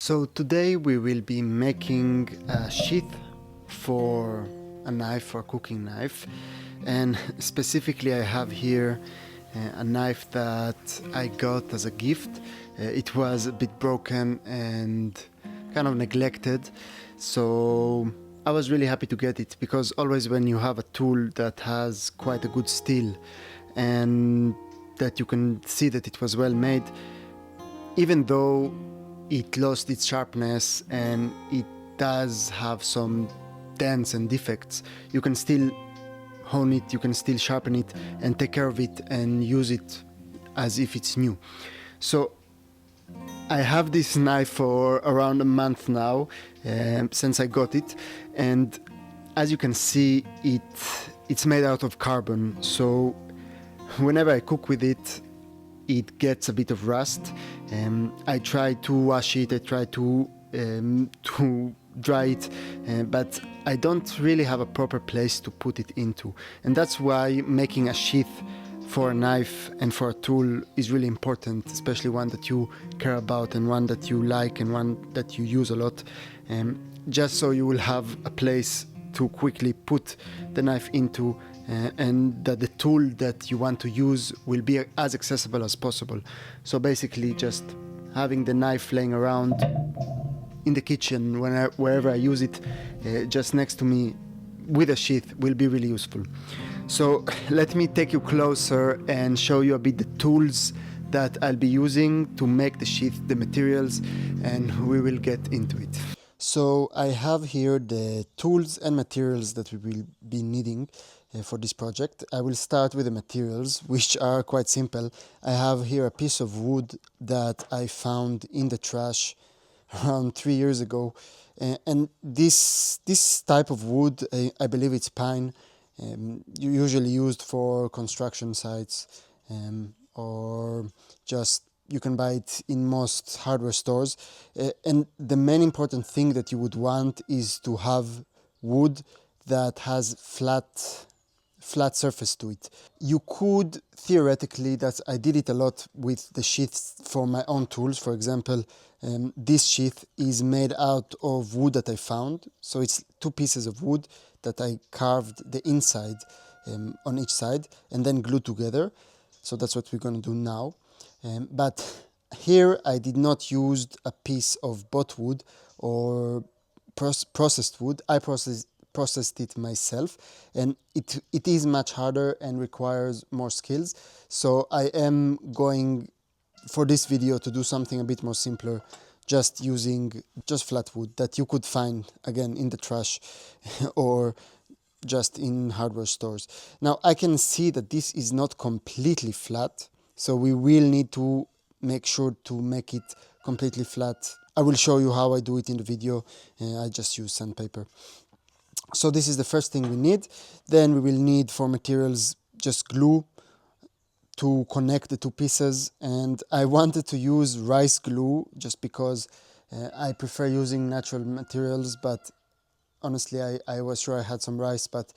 So today we will be making a sheath for a knife, for a cooking knife, and specifically I have here a knife that I got as a gift. It was a bit broken and kind of neglected, so I was really happy to get it, because always when you have a tool that has quite a good steel and that you can see that it was well made, even though it lost its sharpness and it does have some dents and defects, you can still hone it, you can still sharpen it and take care of it and use it as if it's new. So I have this knife for around a month now, since I got it, and as you can see, it's made out of carbon, so whenever I cook with it, it gets a bit of rust. I try to wash it, I try to dry it, but I don't really have a proper place to put it into. And that's why making a sheath for a knife and for a tool is really important, especially one that you care about and one that you like and one that you use a lot, just so you will have a place to quickly put the knife into, and that the tool that you want to use will be as accessible as possible. So basically just having the knife laying around in the kitchen wherever I use it, just next to me with a sheath, will be really useful. So let me take you closer and show you a bit the tools that I'll be using to make the sheath, the materials, and we will get into it. So I have here the tools and materials that we will be needing for this project. I will start with the materials, which are quite simple. I have here a piece of wood that I found in the trash around 3 years ago, and this type of wood, I believe it's pine, usually used for construction sites, or just you can buy it in most hardware stores. And the main important thing that you would want is to have wood that has flat surface to it. You could theoretically, I did it a lot with the sheaths for my own tools. For example, this sheath is made out of wood that I found. So it's 2 pieces of wood that I carved the inside on each side and then glued together. So that's what we're going to do now. But here I did not use a piece of bought wood or processed wood. I processed it myself, and it is much harder and requires more skills. So I am going for this video to do something a bit more simpler, just using flat wood that you could find again in the trash or just in hardware stores. Now I can see that this is not completely flat, so we will need to make sure to make it completely flat. I will show you how I do it in the video. I just use sandpaper. So this is the first thing we need. Then we will need, for materials, just glue to connect the 2 pieces, and I wanted to use rice glue just because I prefer using natural materials, but honestly I was sure I had some rice, but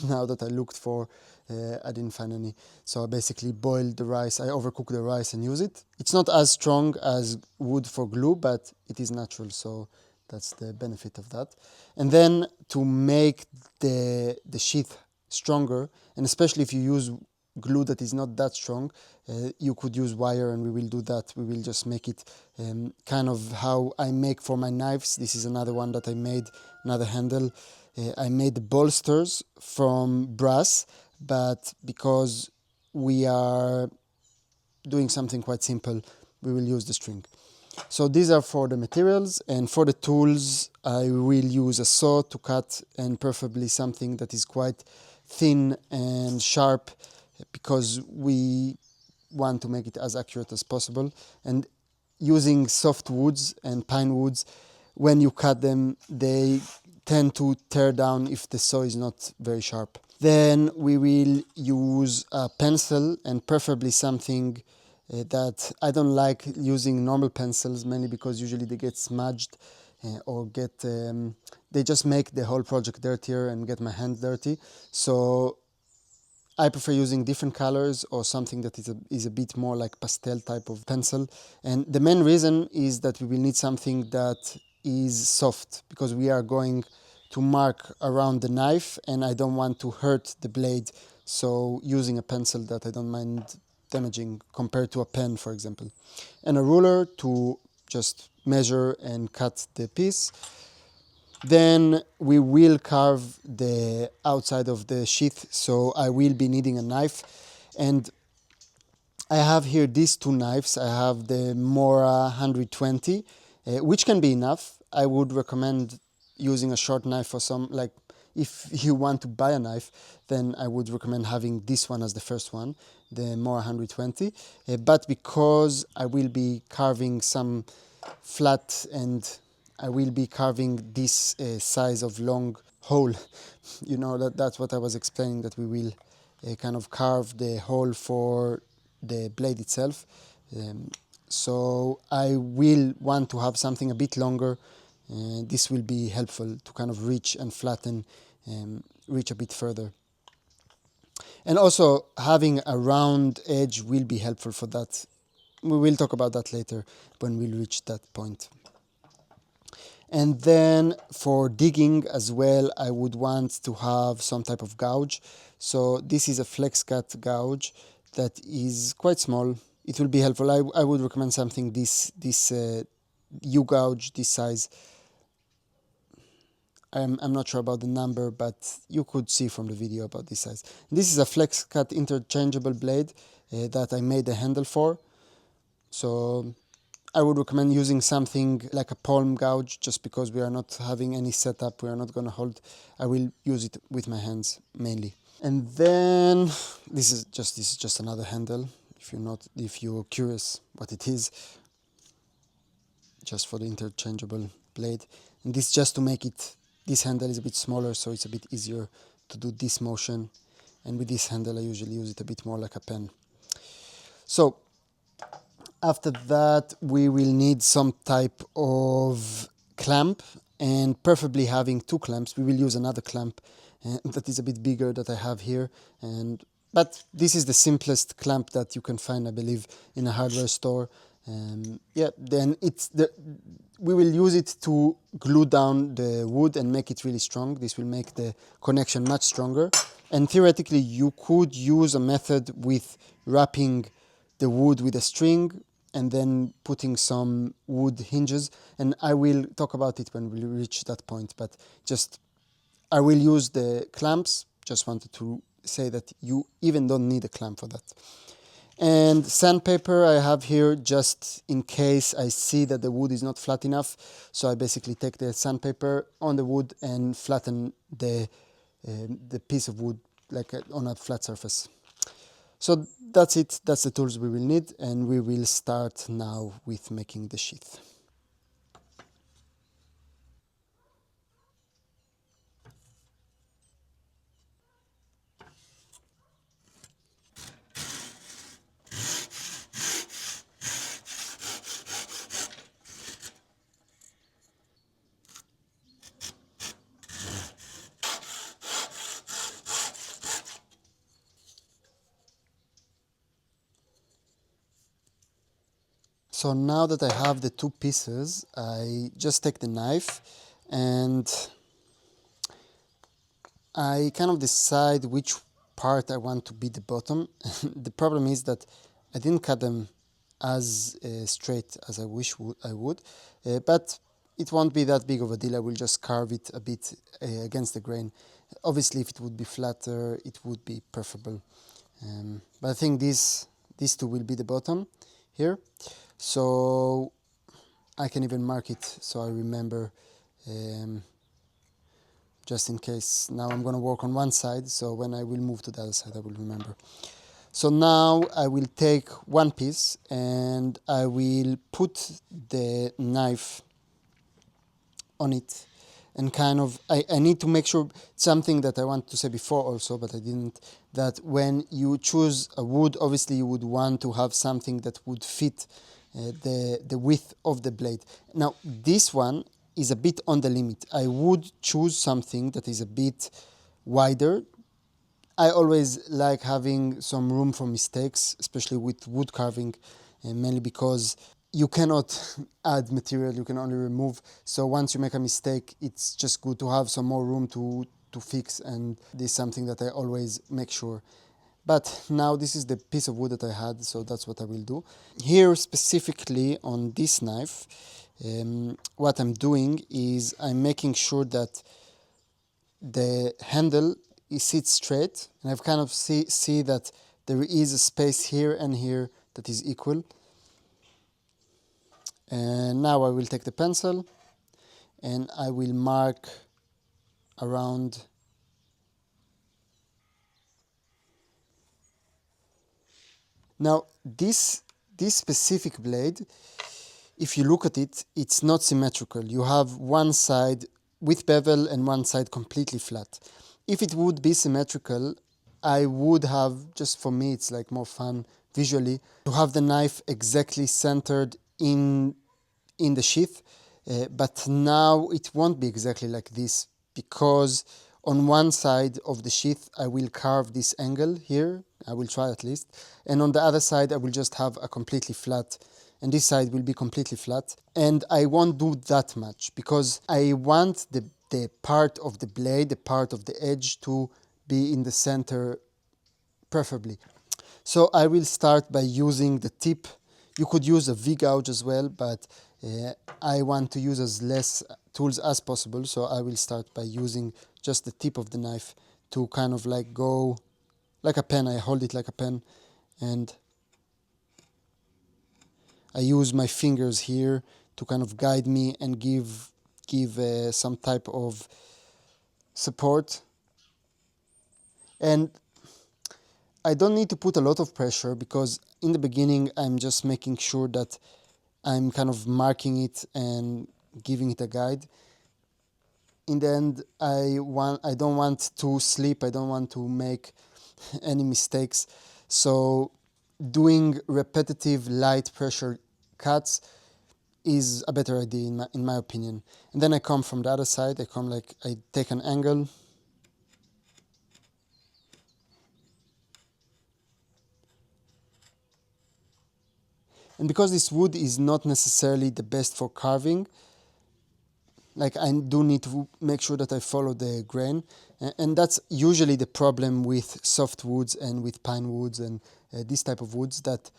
now that I looked for, I didn't find any. So I basically boiled the rice, I overcooked the rice and use it. It's not as strong as wood for glue, but it is natural, so that's the benefit of that. And then to make the sheath stronger, and especially if you use glue that is not that strong, you could use wire, and we will do that. We will just make it kind of how I make for my knives. This is another one that I made, another handle. I made the bolsters from brass, but because we are doing something quite simple, we will use the string. So these are for the materials, and for the tools I will use a saw to cut, and preferably something that is quite thin and sharp, because we want to make it as accurate as possible. And using soft woods and pine woods, when you cut them, they tend to tear down if the saw is not very sharp. Then we will use a pencil, and preferably something that I don't like using normal pencils, mainly because usually they get smudged or get they just make the whole project dirtier and get my hand dirty. So I prefer using different colors or something that is a bit more like pastel type of pencil. And the main reason is that we will need something that is soft, because we are going to mark around the knife and I don't want to hurt the blade. So using a pencil that I don't mind damaging compared to a pen, for example. And a ruler to just measure and cut the piece. Then we will carve the outside of the sheath, so I will be needing a knife. And I have here these two knives. I have the Mora 120, which can be enough. I would recommend using a short knife for some, like if you want to buy a knife, then I would recommend having this one as the first one, the Mora 120. But because I will be carving some flat and I will be carving this size of long hole, you know, that's what I was explaining, that we will kind of carve the hole for the blade itself. So I will want to have something a bit longer. This will be helpful to kind of reach and flatten, reach a bit further. And also having a round edge will be helpful for that. We will talk about that later when we reach that point. And then for digging as well, I would want to have some type of gouge. So this is a flex cut gouge that is quite small. It will be helpful. I would recommend something this U gouge, this size. I'm not sure about the number, but you could see from the video about this size. This is a flex cut interchangeable blade that I made a handle for. So I would recommend using something like a palm gouge, just because we are not having any setup, we are not going to hold. I will use it with my hands mainly. And then this is just another handle. If you're curious what it is, just for the interchangeable blade. And this just to make it, this handle is a bit smaller, so it's a bit easier to do this motion. And with this handle, I usually use it a bit more like a pen. So after that, we will need some type of clamp, and preferably having two clamps. We will use another clamp that is a bit bigger that I have here, but this is the simplest clamp that you can find, I believe, in a hardware store. Yeah, then we will use it to glue down the wood and make it really strong. This will make the connection much stronger. And theoretically, you could use a method with wrapping the wood with a string and then putting some wood hinges. And I will talk about it when we reach that point, but just I will use the clamps. Just wanted to say that you even don't need a clamp for that. And sandpaper I have here just in case I see that the wood is not flat enough. So I basically take the sandpaper on the wood and flatten the piece of wood like on a flat surface. So that's it, that's the tools we will need, and we will start now with making the sheath. So now that I have the two pieces, I just take the knife and I kind of decide which part I want to be the bottom. The problem is that I didn't cut them as straight as I wish I would, but it won't be that big of a deal. I will just carve it a bit against the grain. Obviously, if it would be flatter, it would be preferable. But I think these two will be the bottom here. So I can even mark it so I remember, just in case. Now I'm going to work on one side, so when I will move to the other side I will remember. So now I will take one piece and I will put the knife on it, and kind of I need to make sure, something that I want to say before also but I didn't, that when you choose a wood, obviously you would want to have something that would fit the width of the blade. Now this one is a bit on the limit. I would choose something that is a bit wider. I always like having some room for mistakes, especially with wood carving, mainly because you cannot add material, you can only remove. So once you make a mistake, it's just good to have some more room to fix, and this is something that I always make sure. But now this is the piece of wood that I had, so that's what I will do. Here specifically on this knife, what I'm doing is I'm making sure that the handle sits straight, and I've kind of see that there is a space here and here that is equal. And now I will take the pencil and I will mark around. Now this specific blade, if you look at it, it's not symmetrical. You have one side with bevel and one side completely flat. If it would be symmetrical, I would have, just for me it's like more fun visually, to have the knife exactly centered in the sheath, but now it won't be exactly like this, because on one side of the sheath I will carve this angle here, I will try at least, and on the other side I will just have a completely flat, and this side will be completely flat, and I won't do that much because I want the part of the blade, the part of the edge to be in the center preferably. So I will start by using the tip. You could use a V-gouge as well, but I want to use as less tools as possible, so I will start by using just the tip of the knife to kind of like go like a pen. I hold it like a pen, and I use my fingers here to kind of guide me and give some type of support. And I don't need to put a lot of pressure because in the beginning I'm just making sure that I'm kind of marking it and giving it a guide. In the end, I don't want to slip, I don't want to make any mistakes. So doing repetitive light pressure cuts is a better idea in my opinion. And then I come from the other side, I take an angle. And because this wood is not necessarily the best for carving, like I do need to make sure that I follow the grain, and that's usually the problem with soft woods and with pine woods and this type of woods, that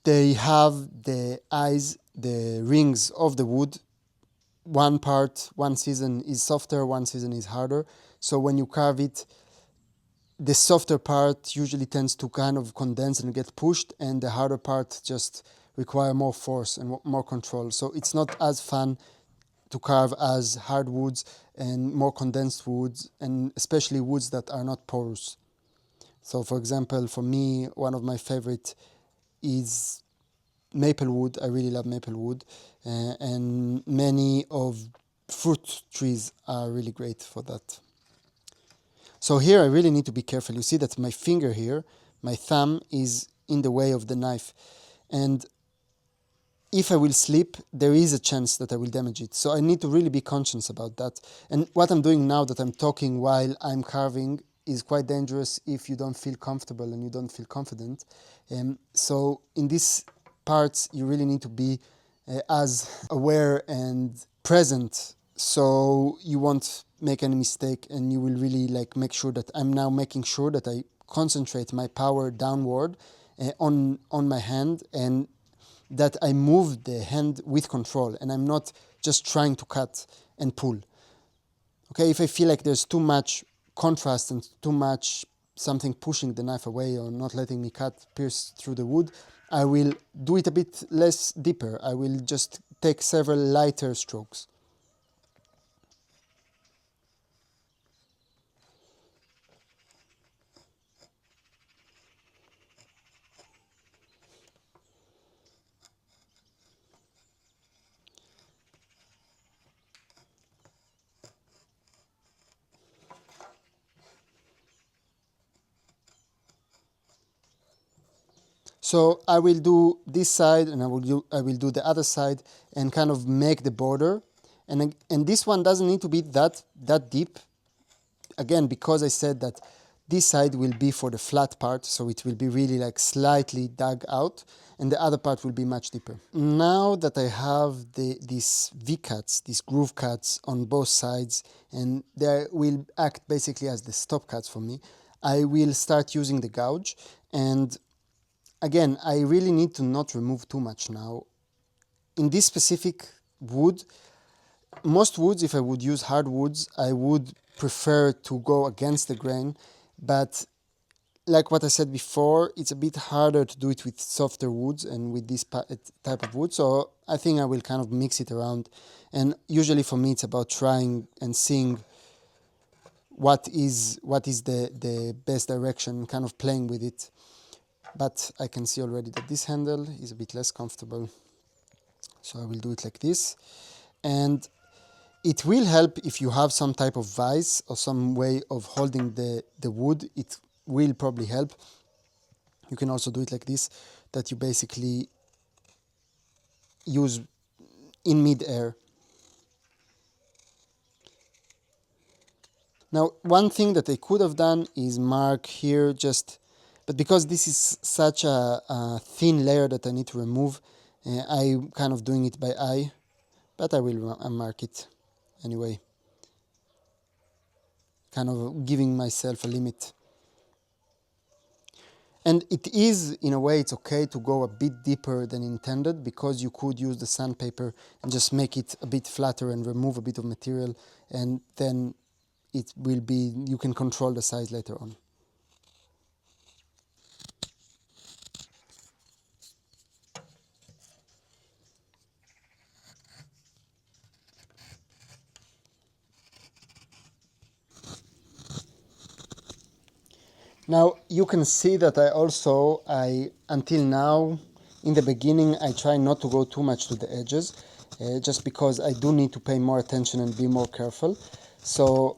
they have the eyes, the rings of the wood. One season is softer, one season is harder. So when you carve it, the softer part usually tends to kind of condense and get pushed, and the harder part just require more force and more control. So it's not as fun to carve as hardwoods and more condensed woods, and especially woods that are not porous. So for example, for me, one of my favorite is maple wood. I really love maple wood, and many of fruit trees are really great for that. So here I really need to be careful. You see that my finger here, my thumb, is in the way of the knife, and if I will slip, there is a chance that I will damage it. So I need to really be conscious about that. And what I'm doing now, that I'm talking while I'm carving, is quite dangerous if you don't feel comfortable and you don't feel confident. So in these parts, you really need to be as aware and present, so you won't make any mistake, and you will really like make sure that I'm now making sure that I concentrate my power downward on my hand, and that I move the hand with control, and I'm not just trying to cut and pull. Okay, if I feel like there's too much contrast and too much something pushing the knife away or not letting me pierce through the wood, I will do it a bit less deeper. I will just take several lighter strokes. So I will do this side, and I will do the other side, and kind of make the border. And this one doesn't need to be that deep. Again, because I said that this side will be for the flat part, so it will be really like slightly dug out, and the other part will be much deeper. Now that I have these V-cuts, these groove cuts on both sides, and they will act basically as the stop cuts for me, I will start using the gouge. And again, I really need to not remove too much now. In this specific wood, most woods, if I would use hard woods, I would prefer to go against the grain, but like what I said before, it's a bit harder to do it with softer woods and with this type of wood, so I think I will kind of mix it around. And usually for me it's about trying and seeing what is the best direction, kind of playing with it. But I can see already that this handle is a bit less comfortable, so I will do it like this. And it will help if you have some type of vise or some way of holding the wood. It will probably help. You can also do it like this, that you basically use in mid-air. Now, one thing that I could have done is mark here but because this is such a thin layer that I need to remove, I'm kind of doing it by eye, but I will mark it anyway, kind of giving myself a limit. And it is, in a way, it's okay to go a bit deeper than intended, because you could use the sandpaper and just make it a bit flatter and remove a bit of material, and then it will be, you can control the size later on. Now you can see that until now, in the beginning, I try not to go too much to the edges, just because I do need to pay more attention and be more careful. So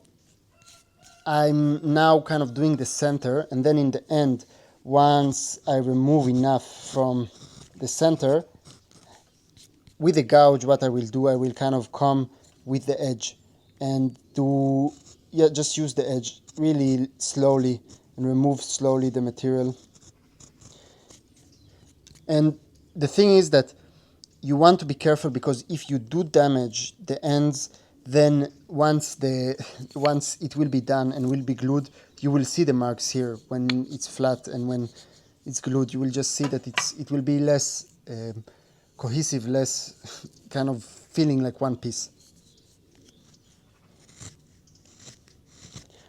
I'm now kind of doing the center, and then in the end, once I remove enough from the center, with the gouge, what I will do, I will kind of come with the edge and just use the edge really slowly and remove slowly the material. And the thing is that you want to be careful, because if you do damage the ends, then once it will be done and will be glued, you will see the marks here when it's flat, and when it's glued, you will just see that it will be less cohesive, less kind of feeling like one piece.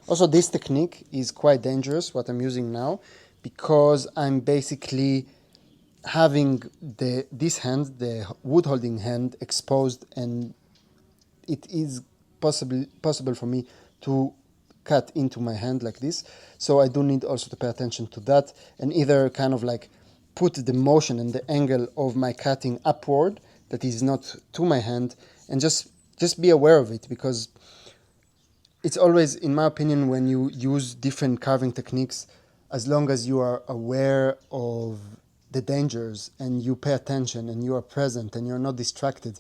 Also, this technique is quite dangerous, what I'm using now, because I'm basically having this hand, the wood holding hand, exposed, and it is possible for me to cut into my hand like this. So I do need also to pay attention to that, and either kind of like put the motion and the angle of my cutting upward, that is not to my hand, and just be aware of it, because it's always, in my opinion, when you use different carving techniques, as long as you are aware of the dangers and you pay attention and you are present and you're not distracted.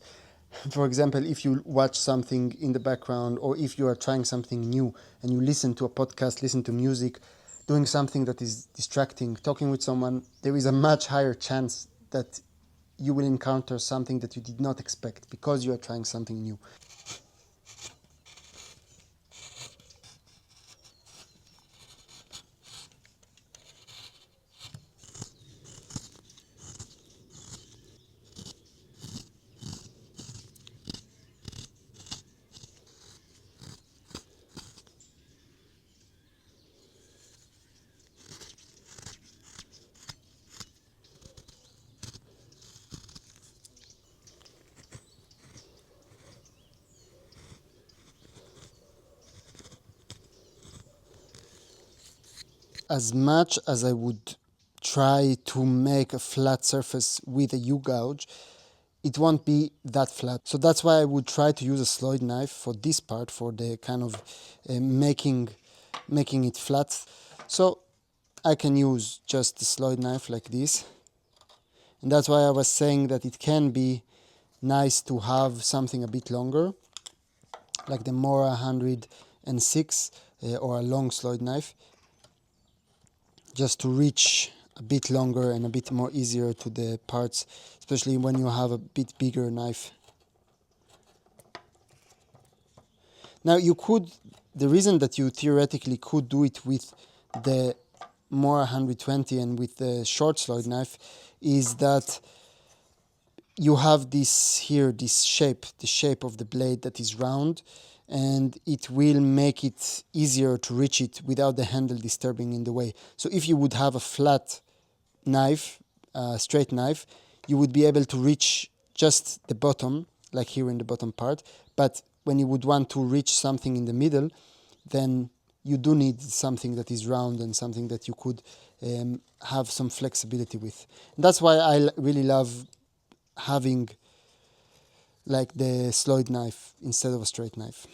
For example, if you watch something in the background, or if you are trying something new and you listen to a podcast, listen to music, doing something that is distracting, talking with someone, there is a much higher chance that you will encounter something that you did not expect, because you are trying something new. As much as I would try to make a flat surface with a U-gouge, it won't be that flat. So that's why I would try to use a sloyd knife for this part, for the kind of making it flat. So I can use just a sloyd knife like this. And that's why I was saying that it can be nice to have something a bit longer, like the Mora 106 or a long sloyd knife. just to reach a bit longer and a bit more easier to the parts, especially when you have a bit bigger knife. Now you could, the reason that you theoretically could do it with the more 120 and with the short slide knife is that you have this here, this shape, the shape of the blade that is round, and it will make it easier to reach it without the handle disturbing in the way. So if you would have a flat knife, straight knife, you would be able to reach just the bottom, like here in the bottom part. But when you would want to reach something in the middle, then you do need something that is round and something that you could have some flexibility with. And that's why I really love having like the slide knife instead of a straight knife.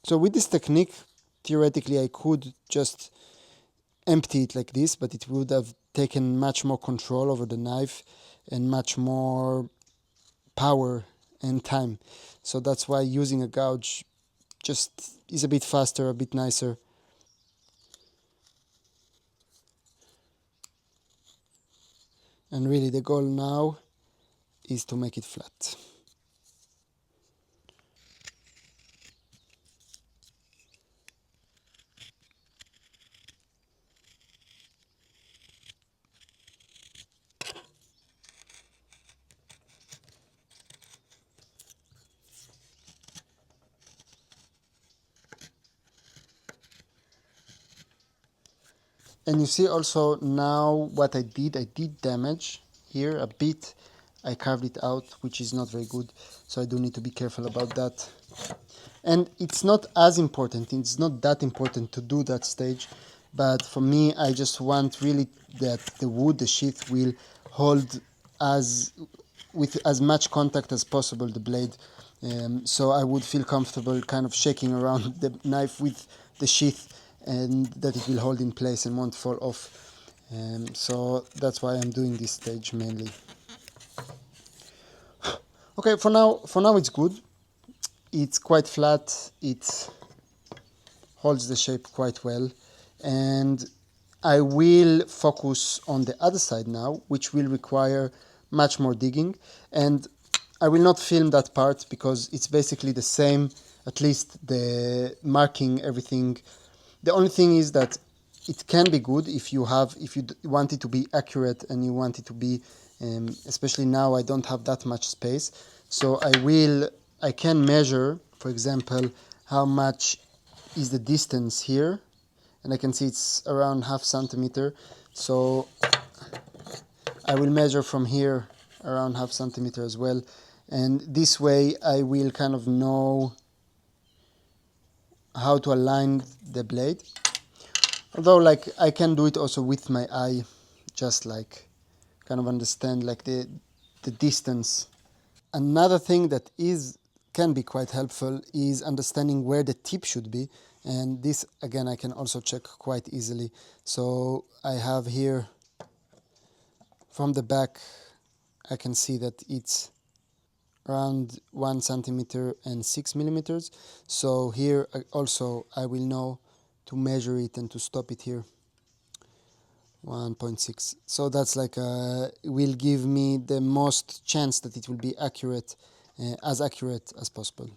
So with this technique, theoretically I could just empty it like this, but it would have taken much more control over the knife and much more power and time. So that's why using a gouge just is a bit faster, a bit nicer. And really the goal now is to make it flat. And you see also now what I did damage here a bit. I carved it out, which is not very good, so I do need to be careful about that. And it's not as important, it's not that important to do that stage, but for me I just want really that the wood, the sheath, will hold as with as much contact as possible the blade, so I would feel comfortable kind of shaking around the knife with the sheath and that it will hold in place and won't fall off. So that's why I'm doing this stage mainly. Okay, for now it's good. It's quite flat, it holds the shape quite well, and I will focus on the other side now, which will require much more digging, and I will not film that part because it's basically the same, at least the marking, everything. The only thing is that it can be good if you want it to be accurate and you want it to be, especially now I don't have that much space, so I can measure, for example, how much is the distance here, and I can see it's around half centimeter, so I will measure from here around half centimeter as well, and this way I will kind of know how to align the blade. Although like I can do it also with my eye, just like kind of understand like the distance. Another thing that can be quite helpful is understanding where the tip should be, and this again I can also check quite easily. So I have here from the back, I can see that it's around 1 centimeter and 6 millimeters. So here also I will know to measure it and to stop it here. 1.6. So that's like will give me the most chance that it will be accurate, as accurate as possible.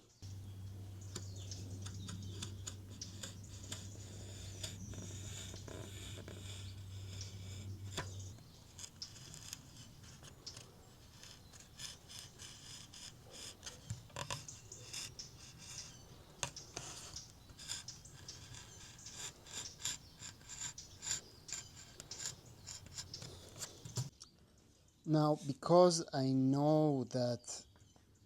Now, because I know that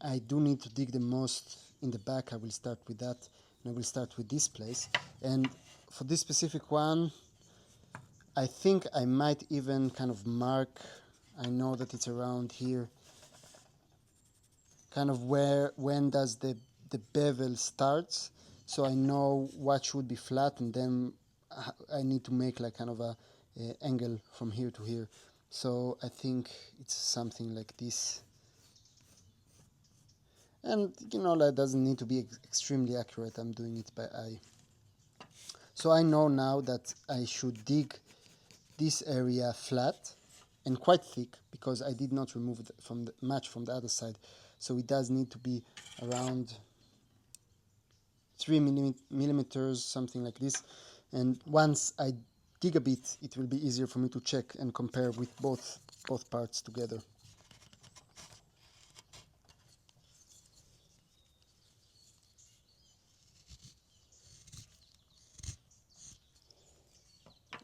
I do need to dig the most in the back, I will start with that, and I will start with this place. And for this specific one, I think I might even kind of mark, I know that it's around here, kind of when does the bevel starts, so I know what should be flat, and then I need to make like kind of a angle from here to here. So I think it's something like this. And you know, that doesn't need to be extremely accurate. I'm doing it by eye. So I know now that I should dig this area flat and quite thick, because I did not remove it from the match from the other side. So it does need to be around 3 millimeters, something like this. And once I dig a bit, it will be easier for me to check and compare with both parts together.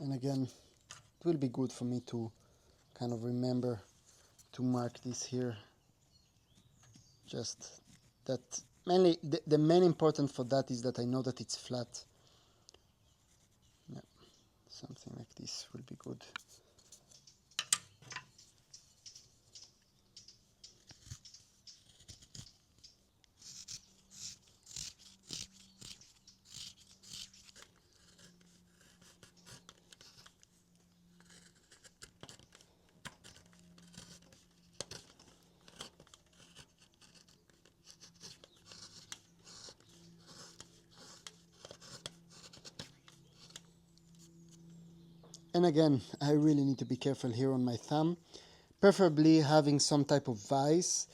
And again, it will be good for me to kind of remember to mark this here. Just that, mainly the main important for that is that I know that it's flat. Yeah, something like this will be good. And again, I really need to be careful here on my thumb, preferably having some type of vise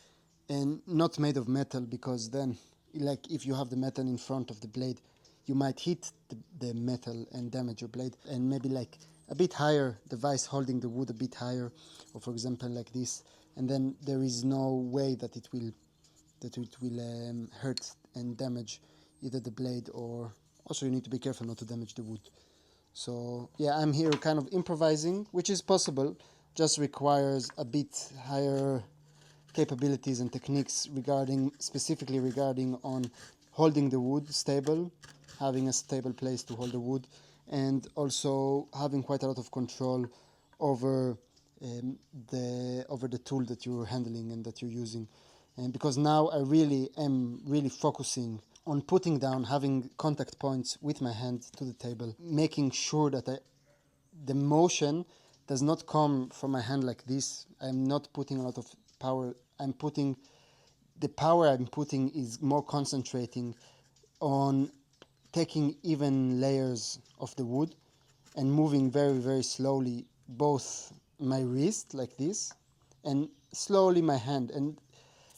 and not made of metal, because then, like, if you have the metal in front of the blade, you might hit the metal and damage your blade. And maybe like a bit higher, the vise holding the wood a bit higher, or for example like this, and then there is no way that it will hurt and damage either the blade, or also you need to be careful not to damage the wood. So yeah, I'm here kind of improvising, which is possible, just requires a bit higher capabilities and techniques specifically regarding on holding the wood stable, having a stable place to hold the wood, and also having quite a lot of control over the tool that you're handling and that you're using. And because now I really am focusing on putting down, having contact points with my hand to the table, making sure that the motion does not come from my hand like this. I'm not putting a lot of power. The power I'm putting is more concentrating on taking even layers of the wood and moving very, very slowly both my wrist like this and slowly my hand. And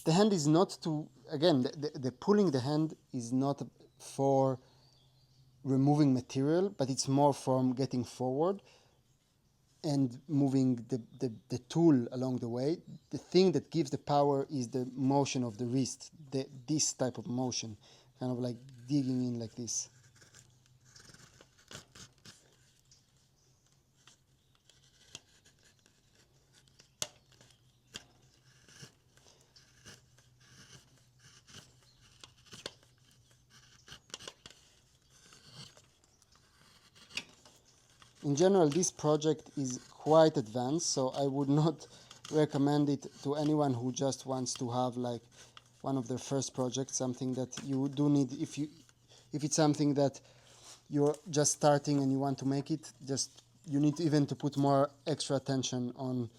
the hand is not to, again, the pulling the hand is not for removing material, but it's more from getting forward and moving the tool along the way. The thing that gives the power is the motion of the wrist, this type of motion, kind of like digging in like this. In general, this project is quite advanced, so I would not recommend it to anyone who just wants to have like one of their first projects, something that you do need. If it's something that you're just starting and you want to make it, just you need even to put more extra attention on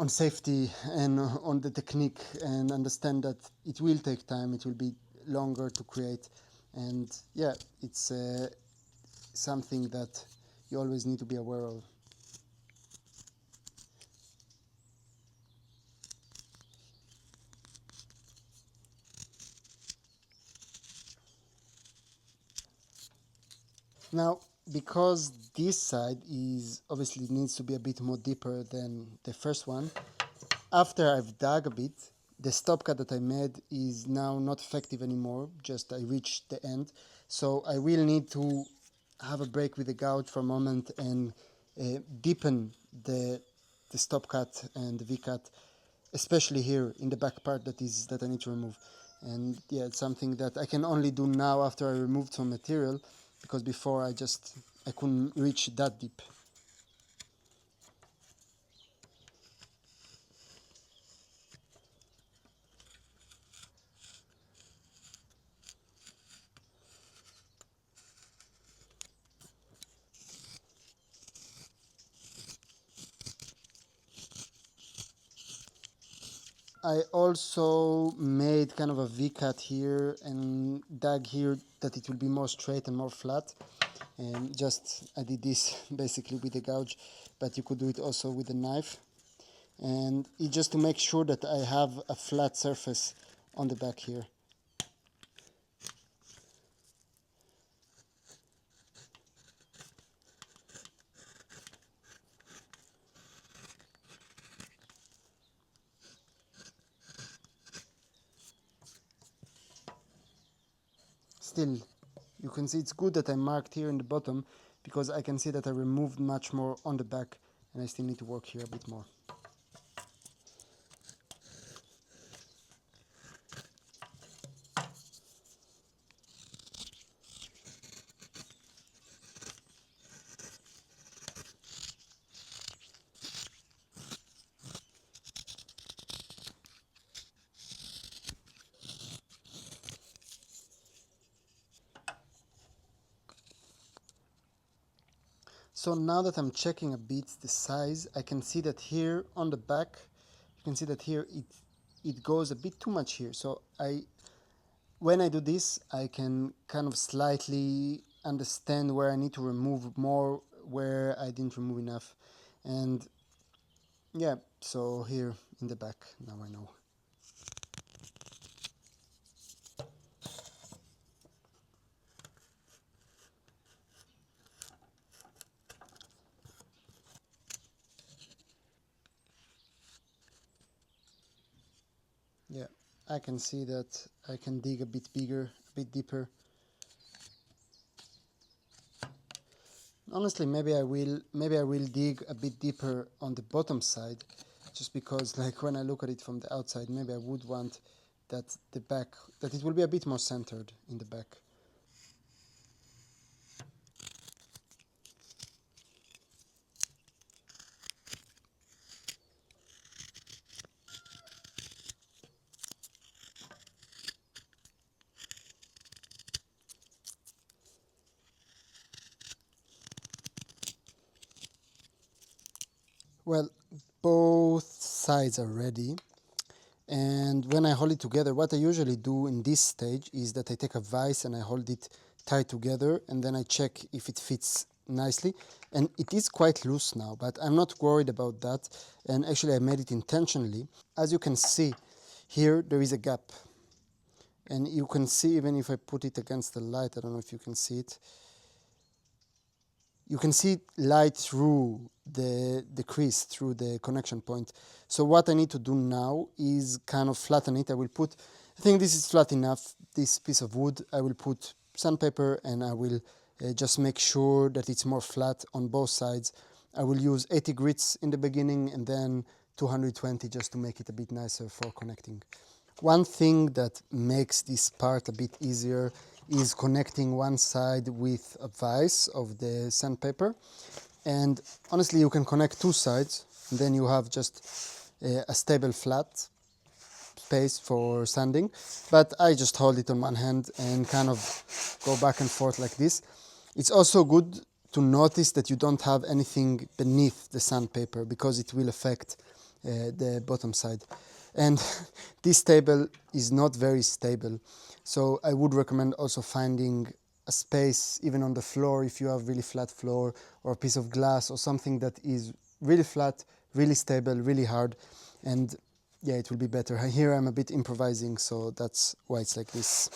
safety and on the technique, and understand that it will take time, it will be longer to create, and yeah, it's something that you always need to be aware of. Now, because this side is obviously needs to be a bit more deeper than the first one, after I've dug a bit, the stop cut that I made is now not effective anymore, just I reached the end. So I will need to have a break with the gouge for a moment and deepen the stop cut and the V cut, especially here in the back part that I need to remove. And yeah, it's something that I can only do now after I removed some material, because before I couldn't reach that deep. I also made kind of a V-cut here and dug here that it will be more straight and more flat. And just I did this basically with the gouge, but you could do it also with a knife. And it's just to make sure that I have a flat surface on the back here. Still, you can see it's good that I marked here in the bottom, because I can see that I removed much more on the back, and I still need to work here a bit more. So now that I'm checking a bit the size, I can see that here on the back, you can see that here it goes a bit too much here. So when I do this, I can kind of slightly understand where I need to remove more, where I didn't remove enough. And yeah, so here in the back, now I know. Yeah, I can see that I can dig a bit bigger, a bit deeper. Honestly, maybe I will dig a bit deeper on the bottom side, just because like when I look at it from the outside, maybe I would want that the back, that it will be a bit more centered in the back. Well, both sides are ready. And when I hold it together, what I usually do in this stage is that I take a vise and I hold it tight together, and then I check if it fits nicely. And it is quite loose now, but I'm not worried about that. And actually I made it intentionally. As you can see, here there is a gap. And you can see, even if I put it against the light, I don't know if you can see it, you can see light through the crease, through the connection point. So what I need to do now is kind of flatten it. I think this is flat enough, this piece of wood. I will put sandpaper and I will just make sure that it's more flat on both sides. I will use 80 grits in the beginning and then 220 just to make it a bit nicer for connecting. One thing that makes this part a bit easier is connecting one side with a vise of the sandpaper. And honestly, you can connect two sides, and then you have just a stable flat space for sanding. But I just hold it on one hand and kind of go back and forth like this. It's also good to notice that you don't have anything beneath the sandpaper, because it will affect the bottom side. And this table is not very stable, so I would recommend also finding a space even on the floor, if you have really flat floor, or a piece of glass or something that is really flat, really stable, really hard, and yeah, it will be better. Here I'm a bit improvising, so that's why it's like this.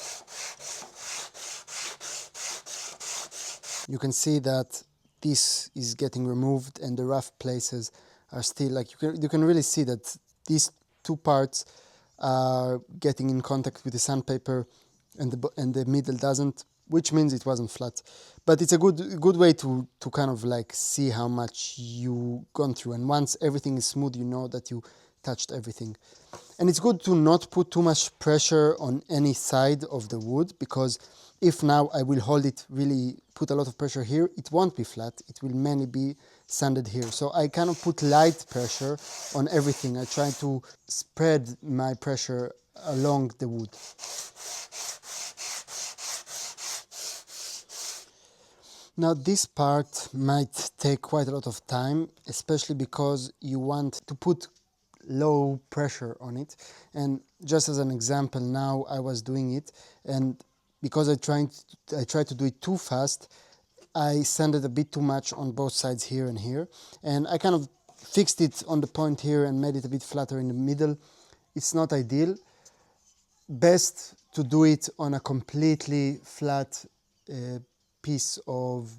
You can see that this is getting removed and the rough places are still, like, you can really see that these two parts are getting in contact with the sandpaper and the middle doesn't, which means it wasn't flat. But it's a good way to kind of like see how much you gone through, and once everything is smooth, you know that you touched everything. And it's good to not put too much pressure on any side of the wood, because if now I will hold it, really put a lot of pressure here, it won't be flat, it will mainly be sanded here. So I kind of put light pressure on everything. I try to spread my pressure along the wood. Now this part might take quite a lot of time, especially because you want to put low pressure on it. And just as an example, now I was doing it, and because I tried to do it too fast, I sanded a bit too much on both sides here and here, and I kind of fixed it on the point here and made it a bit flatter in the middle. It's not ideal. Best to do it on a completely flat piece of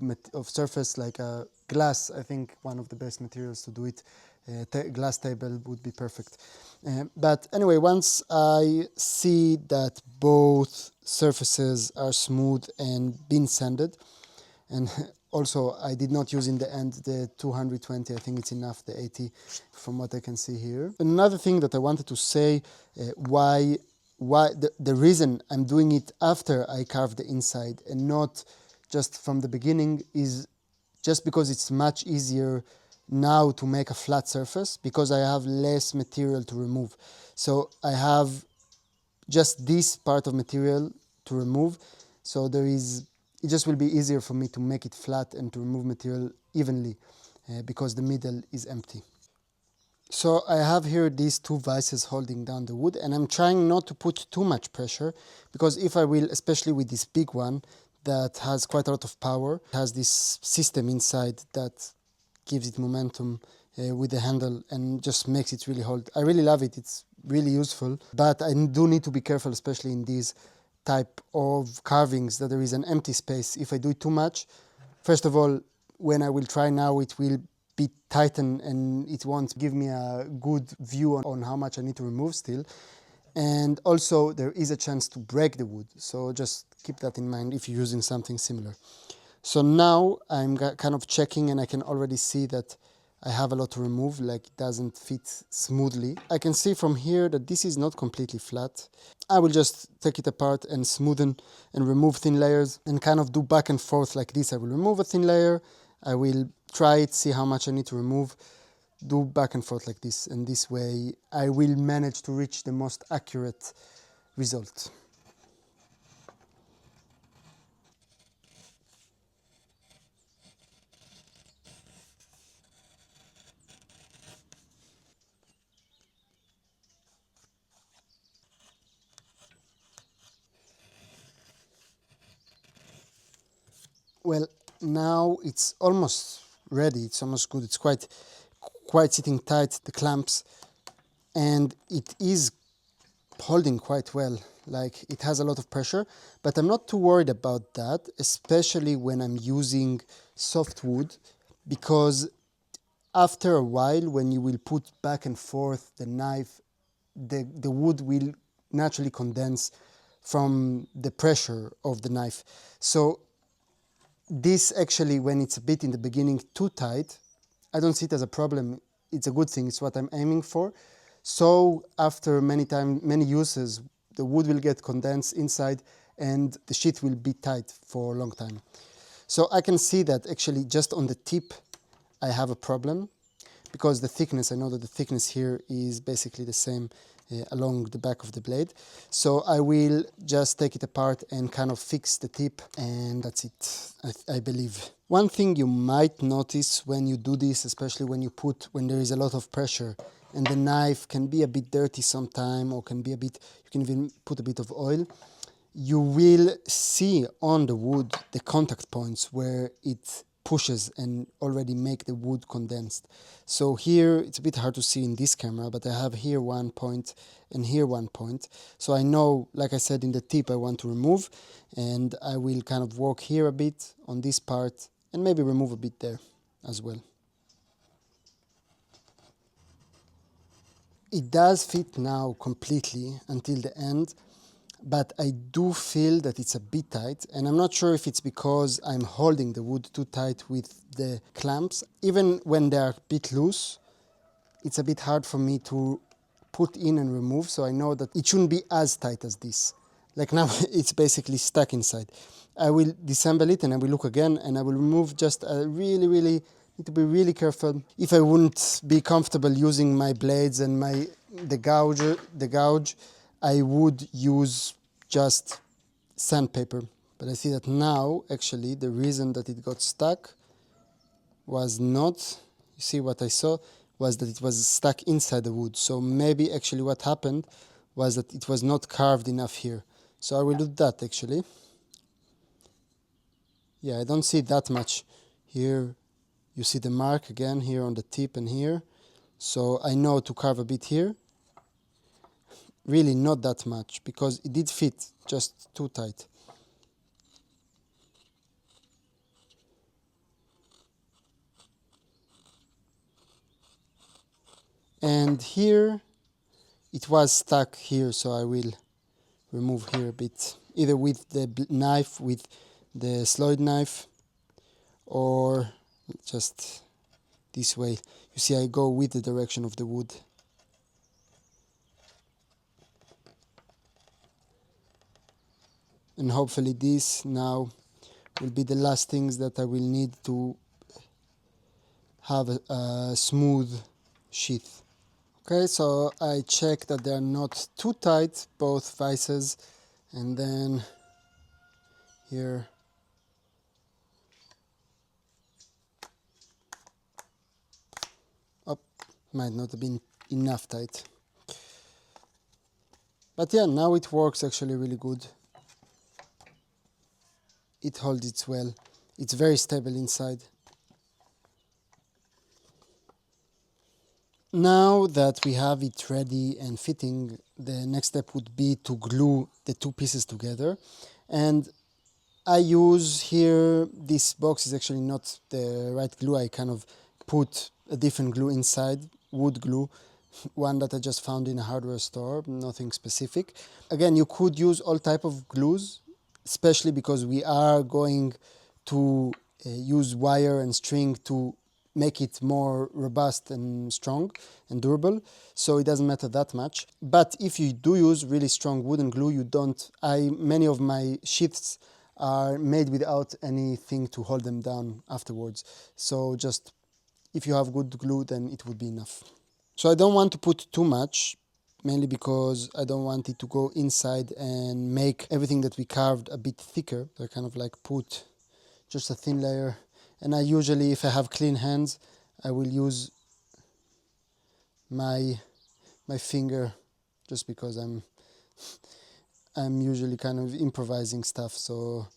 surface, like a glass. I think one of the best materials to do it. Glass table would be perfect. But anyway, once I see that both surfaces are smooth and been sanded, and also I did not use in the end the 220, I think it's enough, the 80 from what I can see here. Another thing that I wanted to say, why the reason I'm doing it after I carve the inside and not just from the beginning is just because it's much easier now to make a flat surface because I have less material to remove. So I have just this part of material to remove, so it just will be easier for me to make it flat and to remove material evenly because the middle is empty. So I have here these two vices holding down the wood, and I'm trying not to put too much pressure, because if I will, especially with this big one that has quite a lot of power, it has this system inside that gives it momentum with the handle and just makes it really hold. I really love it, it's really useful, but I do need to be careful, especially in these type of carvings, that there is an empty space. If I do it too much, first of all, when I will try now, it will be tightened and it won't give me a good view on how much I need to remove still. And also there is a chance to break the wood, so just keep that in mind if you're using something similar. So now I'm kind of checking, and I can already see that I have a lot to remove, like it doesn't fit smoothly. I can see from here that this is not completely flat. I will just take it apart and smoothen and remove thin layers and kind of do back and forth like this. I will remove a thin layer, I will try it, see how much I need to remove, do back and forth like this, and this way I will manage to reach the most accurate result. Well, now it's almost ready, it's almost good, it's quite sitting tight, the clamps, and it is holding quite well, like it has a lot of pressure, but I'm not too worried about that, especially when I'm using soft wood, because after a while, when you will put back and forth the knife, the wood will naturally condense from the pressure of the knife. So this actually, when it's a bit in the beginning too tight, I don't see it as a problem. It's a good thing, it's what I'm aiming for. So after many uses, the wood will get condensed inside and the sheath will be tight for a long time. So I can see that actually just on the tip I have a problem, because the thickness, I know that the thickness here is basically the same along the back of the blade. So I will just take it apart and kind of fix the tip, and that's it, I believe. One thing you might notice when you do this, especially when there is a lot of pressure and the knife can be a bit dirty sometime, or you can even put a bit of oil, you will see on the wood the contact points where it pushes and already make the wood condensed. So here it's a bit hard to see in this camera, but I have here one point and here one point. So I know, like I said, in the tip I want to remove, and I will kind of work here a bit on this part and maybe remove a bit there as well. It does fit now completely until the end, but I do feel that it's a bit tight, and I'm not sure if it's because I'm holding the wood too tight with the clamps. Even when they are a bit loose, it's a bit hard for me to put in and remove, so I know that it shouldn't be as tight as this. Like now it's basically stuck inside. I will disassemble it and I will look again, and I will remove just a really need to be really careful. If I wouldn't be comfortable using my blades and the gouge, I would use just sandpaper. But I see that now, actually, the reason that it got stuck was not, you see what I saw, was that it was stuck inside the wood. So maybe actually what happened was that it was not carved enough here. So I will do that actually. Yeah, I don't see that much here. You see the mark again here on the tip and here. So I know to carve a bit here. Really not that much, because it did fit, just too tight. And here it was stuck here, so I will remove here a bit, either with the knife, with the slide knife, or just this way. You see, I go with the direction of the wood. And hopefully this now will be the last things that I will need to have a smooth sheath. Okay, so I check that they are not too tight, both vices, and then here up, might not have been enough tight. But yeah, now it works actually really good. It holds it well. It's very stable inside. Now that we have it ready and fitting, the next step would be to glue the two pieces together. And I use here, this box is actually not the right glue. I kind of put a different glue inside, wood glue, one that I just found in a hardware store, nothing specific. Again, you could use all type of glues, especially because we are going to use wire and string to make it more robust and strong and durable, so it doesn't matter that much. But if you do use really strong wooden glue, you don't, many of my sheaths are made without anything to hold them down afterwards. So just, if you have good glue, then it would be enough. So I don't want to put too much, mainly because I don't want it to go inside and make everything that we carved a bit thicker. So I kind of like put just a thin layer. And I usually, if I have clean hands, I will use my finger, just because I'm usually kind of improvising stuff, so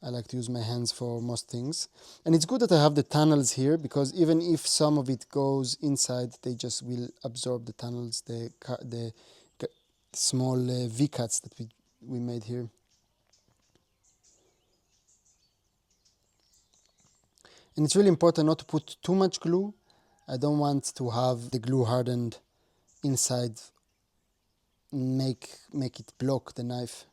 I like to use my hands for most things. And it's good that I have the tunnels here, because even if some of it goes inside, they just will absorb the tunnels, the small V-cuts that we made here. And it's really important not to put too much glue. I don't want to have the glue hardened inside, make it block the knife.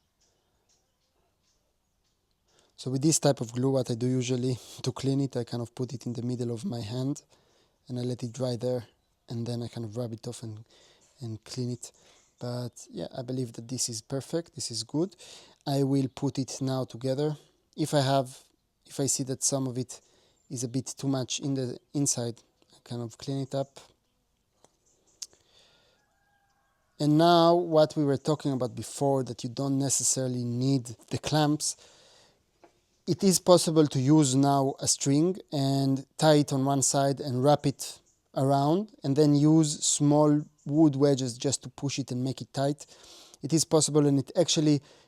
So with this type of glue, what I do usually to clean it, I kind of put it in the middle of my hand and I let it dry there, and then I kind of rub it off and clean it. But yeah, I believe that this is perfect, this is good. I will put it now together. If I see that some of it is a bit too much in the inside, I kind of clean it up. And now what we were talking about before, that you don't necessarily need the clamps, it is possible to use now a string and tie it on one side and wrap it around, and then use small wood wedges just to push it and make it tight. It is possible, and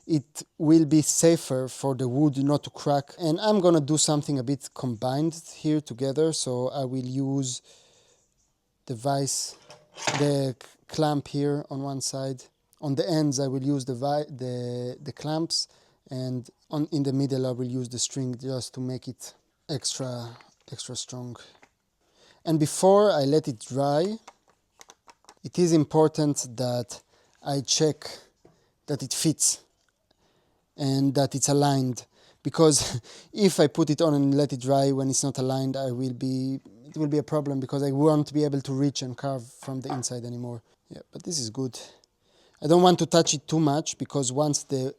it will be safer for the wood not to crack. And I'm gonna do something a bit combined here together. So I will use the clamp here on one side. On the ends I will use the clamps, and in the middle I will use the string just to make it extra strong. And before I let it dry, it is important that I check that it fits and that it's aligned, because if I put it on and let it dry when it's not aligned, it will be a problem, because I won't be able to reach and carve from the inside anymore. Yeah, but this is good. I don't want to touch it too much, because once the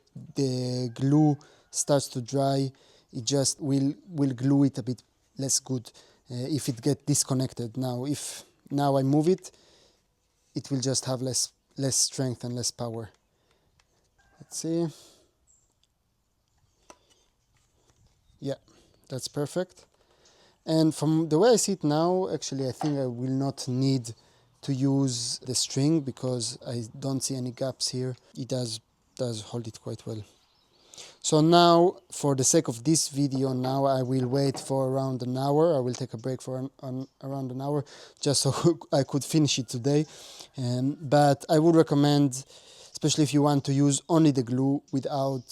glue starts to dry, it just will glue it a bit less good if it gets disconnected. If I move it, it will just have less strength and less power. Let's see. Yeah, that's perfect. And from the way I see it now, actually I think I will not need to use the string because I don't see any gaps here. It does hold it quite well. So now, for the sake of this video, now I will wait for around an hour. I will take a break for around an hour, just so I could finish it today. But I would recommend, especially if you want to use only the glue without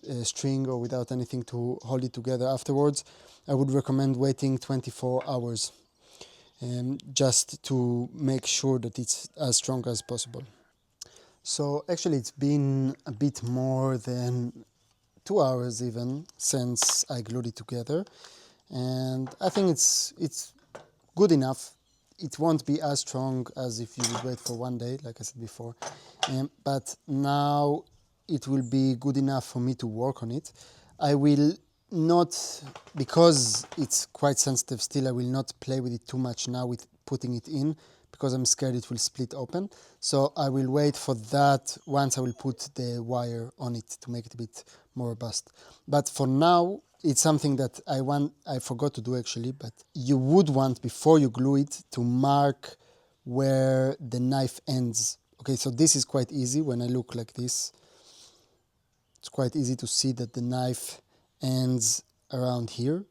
a string or without anything to hold it together afterwards, I would recommend waiting 24 hours, just to make sure that it's as strong as possible. So actually it's been a bit more than 2 hours even since I glued it together, and I think it's good enough. It won't be as strong as if you would wait for one day, like I said before, but now it will be good enough for me to work on it. I will not, because it's quite sensitive still, I will not play with it too much now with putting it in, because I'm scared it will split open. So I will wait for that once I will put the wire on it to make it a bit more robust. But for now, it's something that I forgot to do actually, but you would want, before you glue it, to mark where the knife ends. Okay, so this is quite easy. When I look like this, it's quite easy to see that the knife ends around here.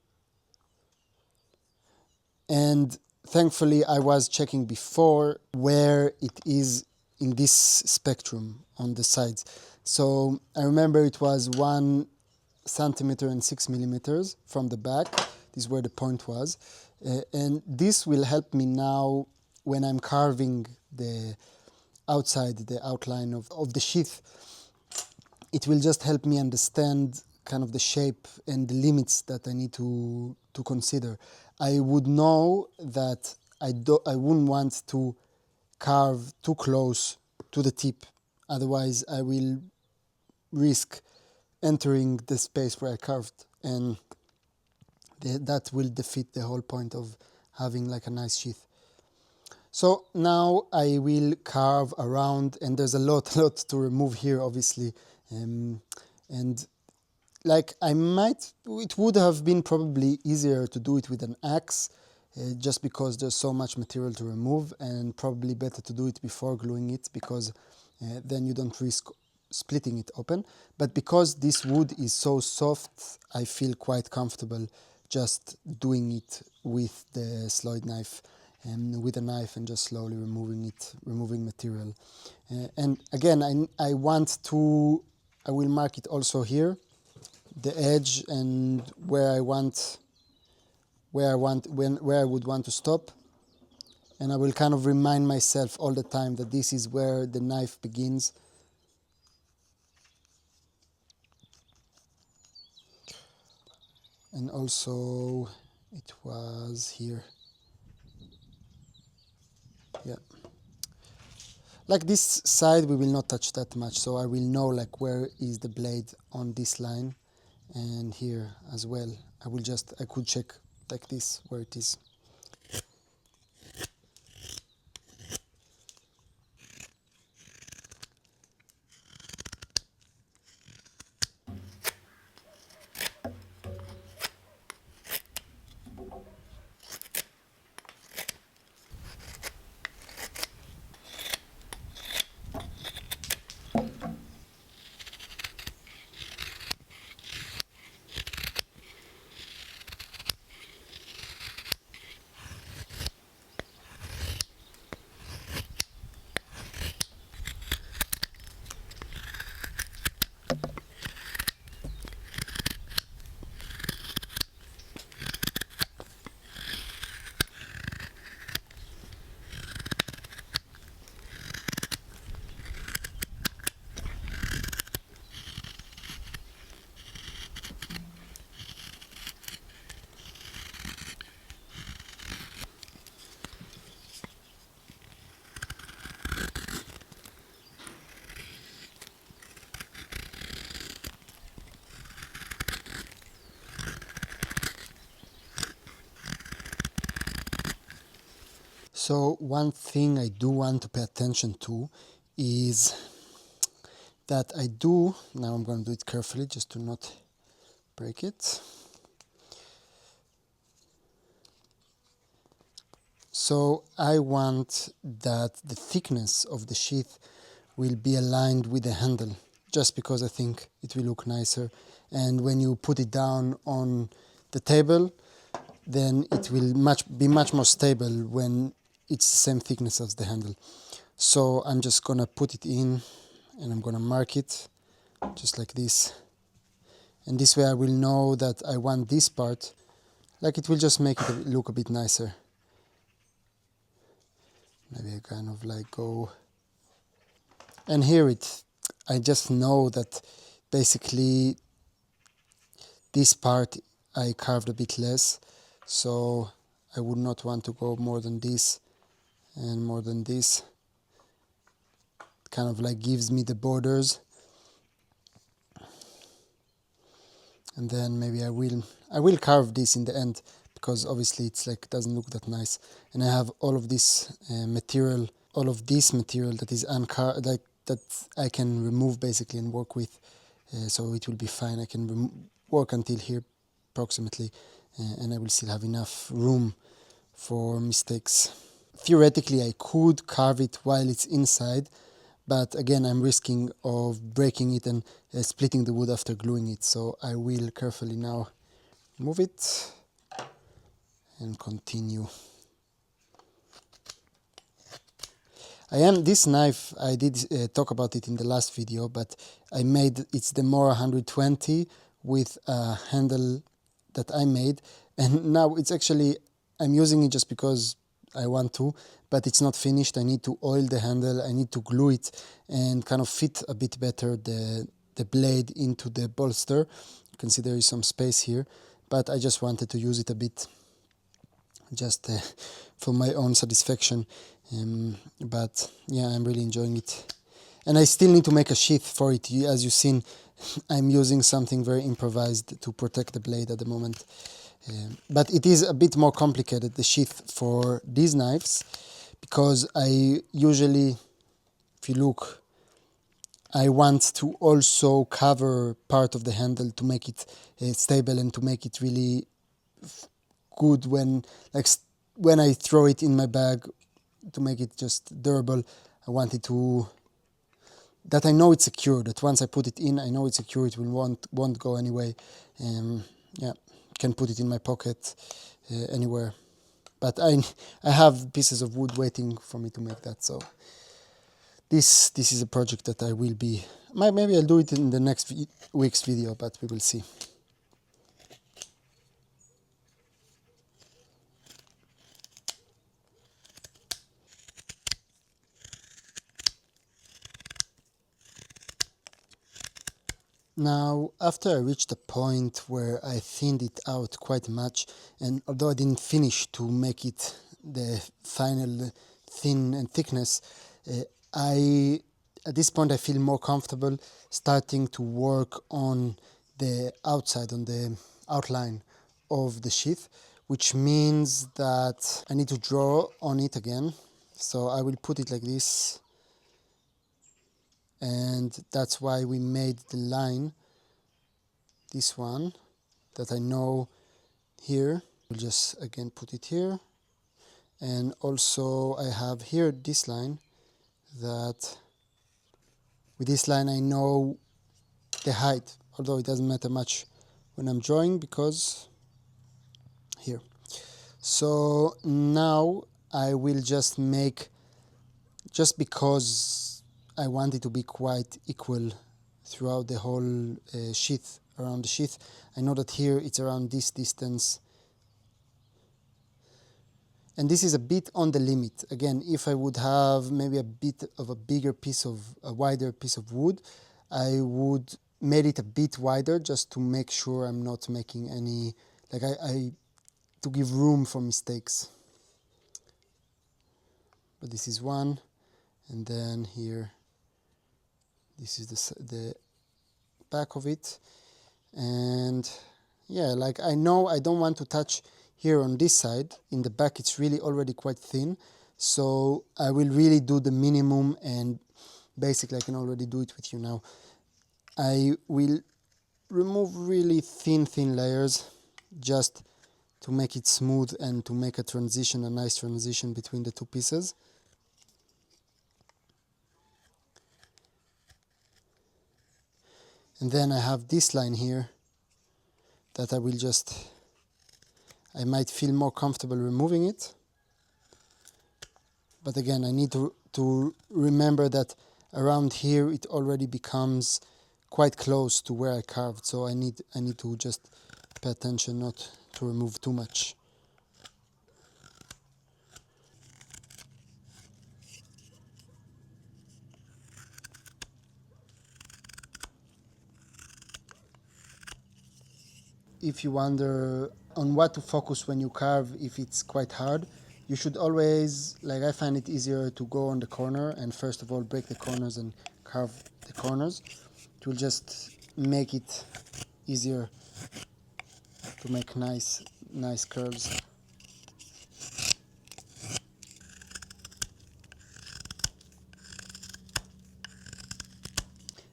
And thankfully I was checking before where it is in this spectrum on the sides. So I remember it was 1 centimeter and 6 millimeters from the back. This is where the point was. And this will help me now when I'm carving the outside, the outline of the sheath. It will just help me understand kind of the shape and the limits that I need to consider. I would know that I wouldn't want to carve too close to the tip. Otherwise, I will risk entering the space where I carved, and that will defeat the whole point of having like a nice sheath. So now I will carve around, and there's a lot to remove here, obviously. And like it would have been probably easier to do it with an axe, just because there's so much material to remove, and probably better to do it before gluing it, because then you don't risk splitting it open. But because this wood is so soft, I feel quite comfortable just doing it with the sloyd knife, and with a knife, and just slowly removing material. And again, I will mark it also here, the edge, and where I would want to stop. And I will kind of remind myself all the time that this is where the knife begins. And also it was here. Yeah. Like this side we will not touch that much, so I will know like where is the blade on this line, and here as well. I could check like this where it is. So one thing I do want to pay attention to is that now I'm going to do it carefully just to not break it. So I want that the thickness of the sheath will be aligned with the handle, just because I think it will look nicer. And when you put it down on the table, then it will be much more stable when it's the same thickness as the handle. So I'm just gonna put it in and I'm gonna mark it just like this. And this way I will know that I want this part, like it will just make it look a bit nicer. Maybe I kind of like go, and here I just know that basically this part I carved a bit less, so I would not want to go more than this and more than this. It kind of like gives me the borders, and then maybe I will carve this in the end, because obviously it's like doesn't look that nice. And I have all of this material that is uncarved, like that I can remove basically and work with, so it will be fine. I can work until here approximately, and I will still have enough room for mistakes. Theoretically I could carve it while it's inside, but again I'm risking of breaking it and splitting the wood after gluing it, so I will carefully now move it and continue. This knife, I did talk about it in the last video, but it's the Mora 120 with a handle that I made, and now it's actually, I'm using it just because I want to, but it's not finished. I need to oil the handle, I need to glue it and kind of fit a bit better the blade into the bolster. You can see there is some space here, but I just wanted to use it a bit just for my own satisfaction. But yeah, I'm really enjoying it, and I still need to make a sheath for it. As you've seen, I'm using something very improvised to protect the blade at the moment, but it is a bit more complicated, the sheath for these knives, because I usually, if you look, I want to also cover part of the handle to make it stable and to make it really good when I throw it in my bag, to make it just durable. I want it to, that I know it's secure, that once I put it in, I know it's secure, it won't go anyway. Yeah, can put it in my pocket anywhere. But I have pieces of wood waiting for me to make that, so this is a project that I will be, maybe I'll do it in the next week's video, but we will see. Now, after I reached a point where I thinned it out quite much, and although I didn't finish to make it the final thin and thickness, at this point I feel more comfortable starting to work on the outside, on the outline of the sheath, which means that I need to draw on it again. So I will put it like this, and that's why we made the line, this one, that I know here. We'll just again put it here, and also I have here this line, that with this line I know the height, although it doesn't matter much when I'm drawing, because here. So now I will just make, just because I want it to be quite equal throughout the whole sheath, around the sheath. I know that here it's around this distance, and this is a bit on the limit. Again, if I would have maybe a bit of a wider piece of wood, I would made it a bit wider just to make sure I'm not making any, like to give room for mistakes. But this is one, and then here, this is the back of it. And yeah, like I know I don't want to touch here on this side. In the back it's really already quite thin, so I will really do the minimum, and basically I can already do it with you now. I will remove really thin layers just to make it smooth and to make a nice transition between the two pieces. And then I have this line here that I might feel more comfortable removing it. But again, I need to remember that around here it already becomes quite close to where I carved, so I need to just pay attention not to remove too much. If you wonder on what to focus when you carve, if it's quite hard, you should always, like I find it easier to go on the corner and first of all break the corners and carve the corners. It will just make it easier to make nice curves.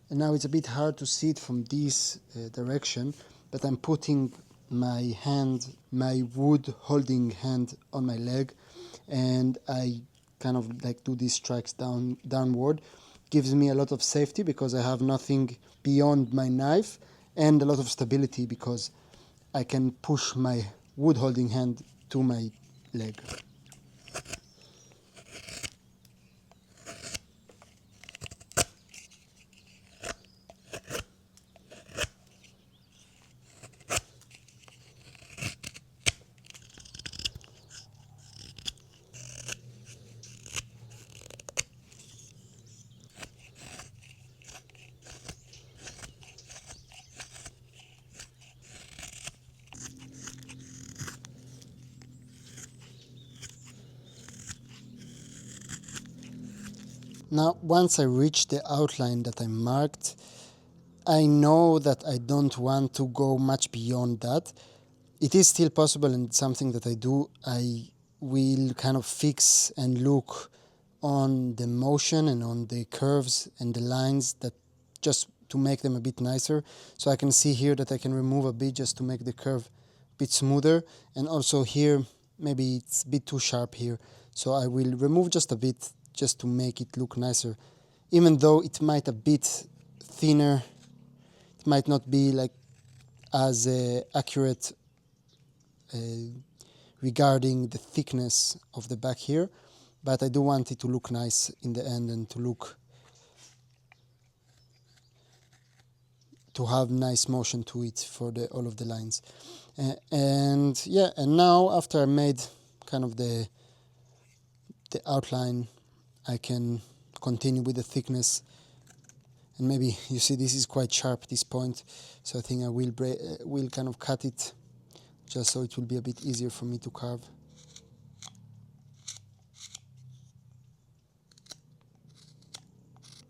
And now it's a bit hard to see it from this direction, but I'm putting my wood holding hand on my leg, and I kind of like do these strikes downward. Gives me a lot of safety because I have nothing beyond my knife, and a lot of stability because I can push my wood holding hand to my leg. Now, once I reach the outline that I marked, I know that I don't want to go much beyond that. It is still possible, and something that I do. I will kind of fix and look on the motion and on the curves and the lines, that just to make them a bit nicer. So I can see here that I can remove a bit just to make the curve a bit smoother, and also here maybe it's a bit too sharp here, so I will remove just a bit just to make it look nicer. Even though it might a bit thinner, it might not be like as accurate regarding the thickness of the back here, but I do want it to look nice in the end and to have nice motion to it for all of the lines. And now after I made kind of the outline, I can continue with the thickness. And maybe you see this is quite sharp, this point, so I think I will kind of cut it just so it will be a bit easier for me to carve.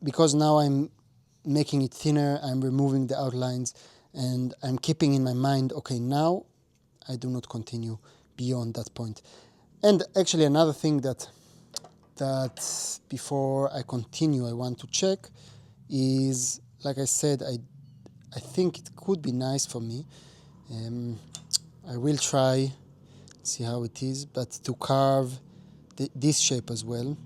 Because now I'm making it thinner, I'm removing the outlines, and I'm keeping in my mind, okay, now I do not continue beyond that point. And actually another thing that before I continue I want to check is, like I said, I think it could be nice for me. I will try, see how it is, but to carve this shape as well.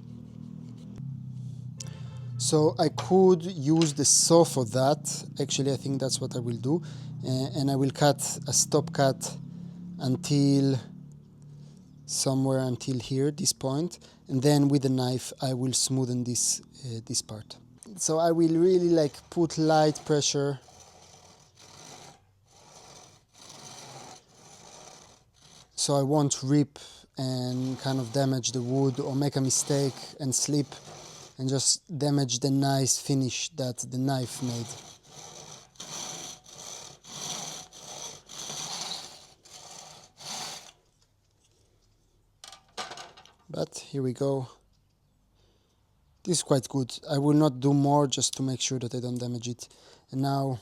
So I could use the saw for that. Actually, I think that's what I will do. And I will cut a stop cut until somewhere until here, this point. And then with the knife, I will smoothen this part. So I will really like put light pressure. So I won't rip and kind of damage the wood or make a mistake and slip and just damage the nice finish that the knife made. But here we go. This is quite good. I will not do more just to make sure that I don't damage it. And now,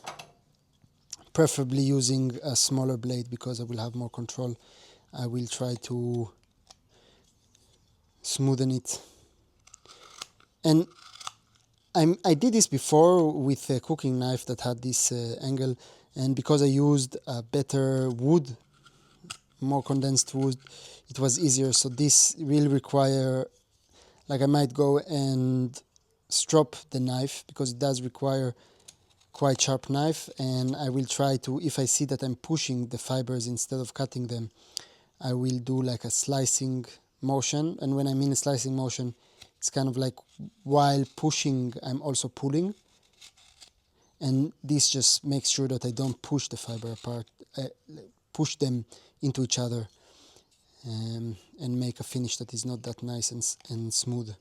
preferably using a smaller blade because I will have more control, I will try to smoothen it. And I did this before with a cooking knife that had this angle, and because I used a better wood more condensed wood, it was easier. So this will require, like I might go and strop the knife because it does require quite sharp knife, and I will try to, if I see that I'm pushing the fibers instead of cutting them, I will do like a slicing motion. And when I mean a slicing motion, it's kind of like while pushing I'm also pulling, and this just makes sure that I don't push the fiber apart, push them into each other, and make a finish that is not that nice and smooth.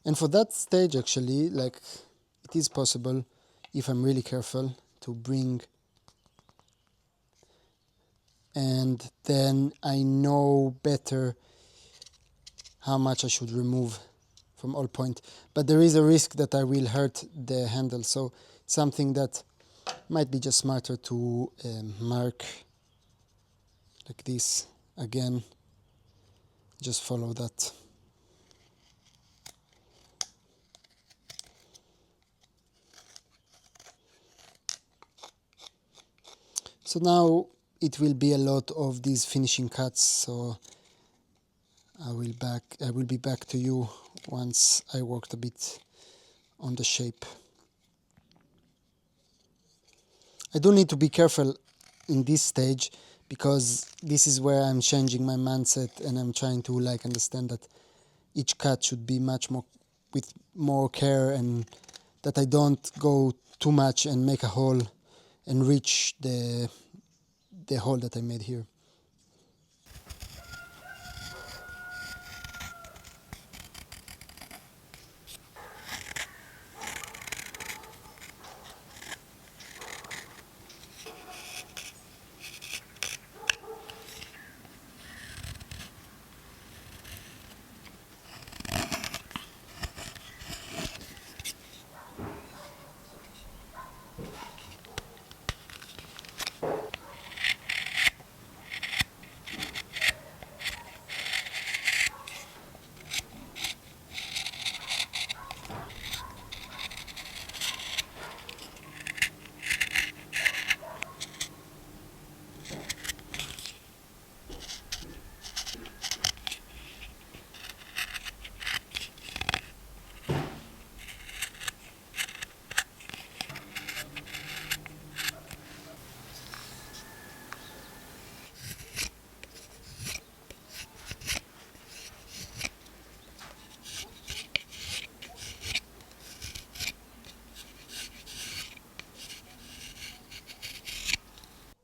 And for that stage, actually, like, it is possible, if I'm really careful, to bring, and then I know better how much I should remove from all point. But there is a risk that I will hurt the handle, so it's something that might be just smarter to mark like this again. Just follow that. So now it will be a lot of these finishing cuts, so I will be back to you once I worked a bit on the shape. I do need to be careful in this stage because this is where I'm changing my mindset, and I'm trying to like understand that each cut should be much more with more care, and that I don't go too much and make a hole and reach the hole that I made here.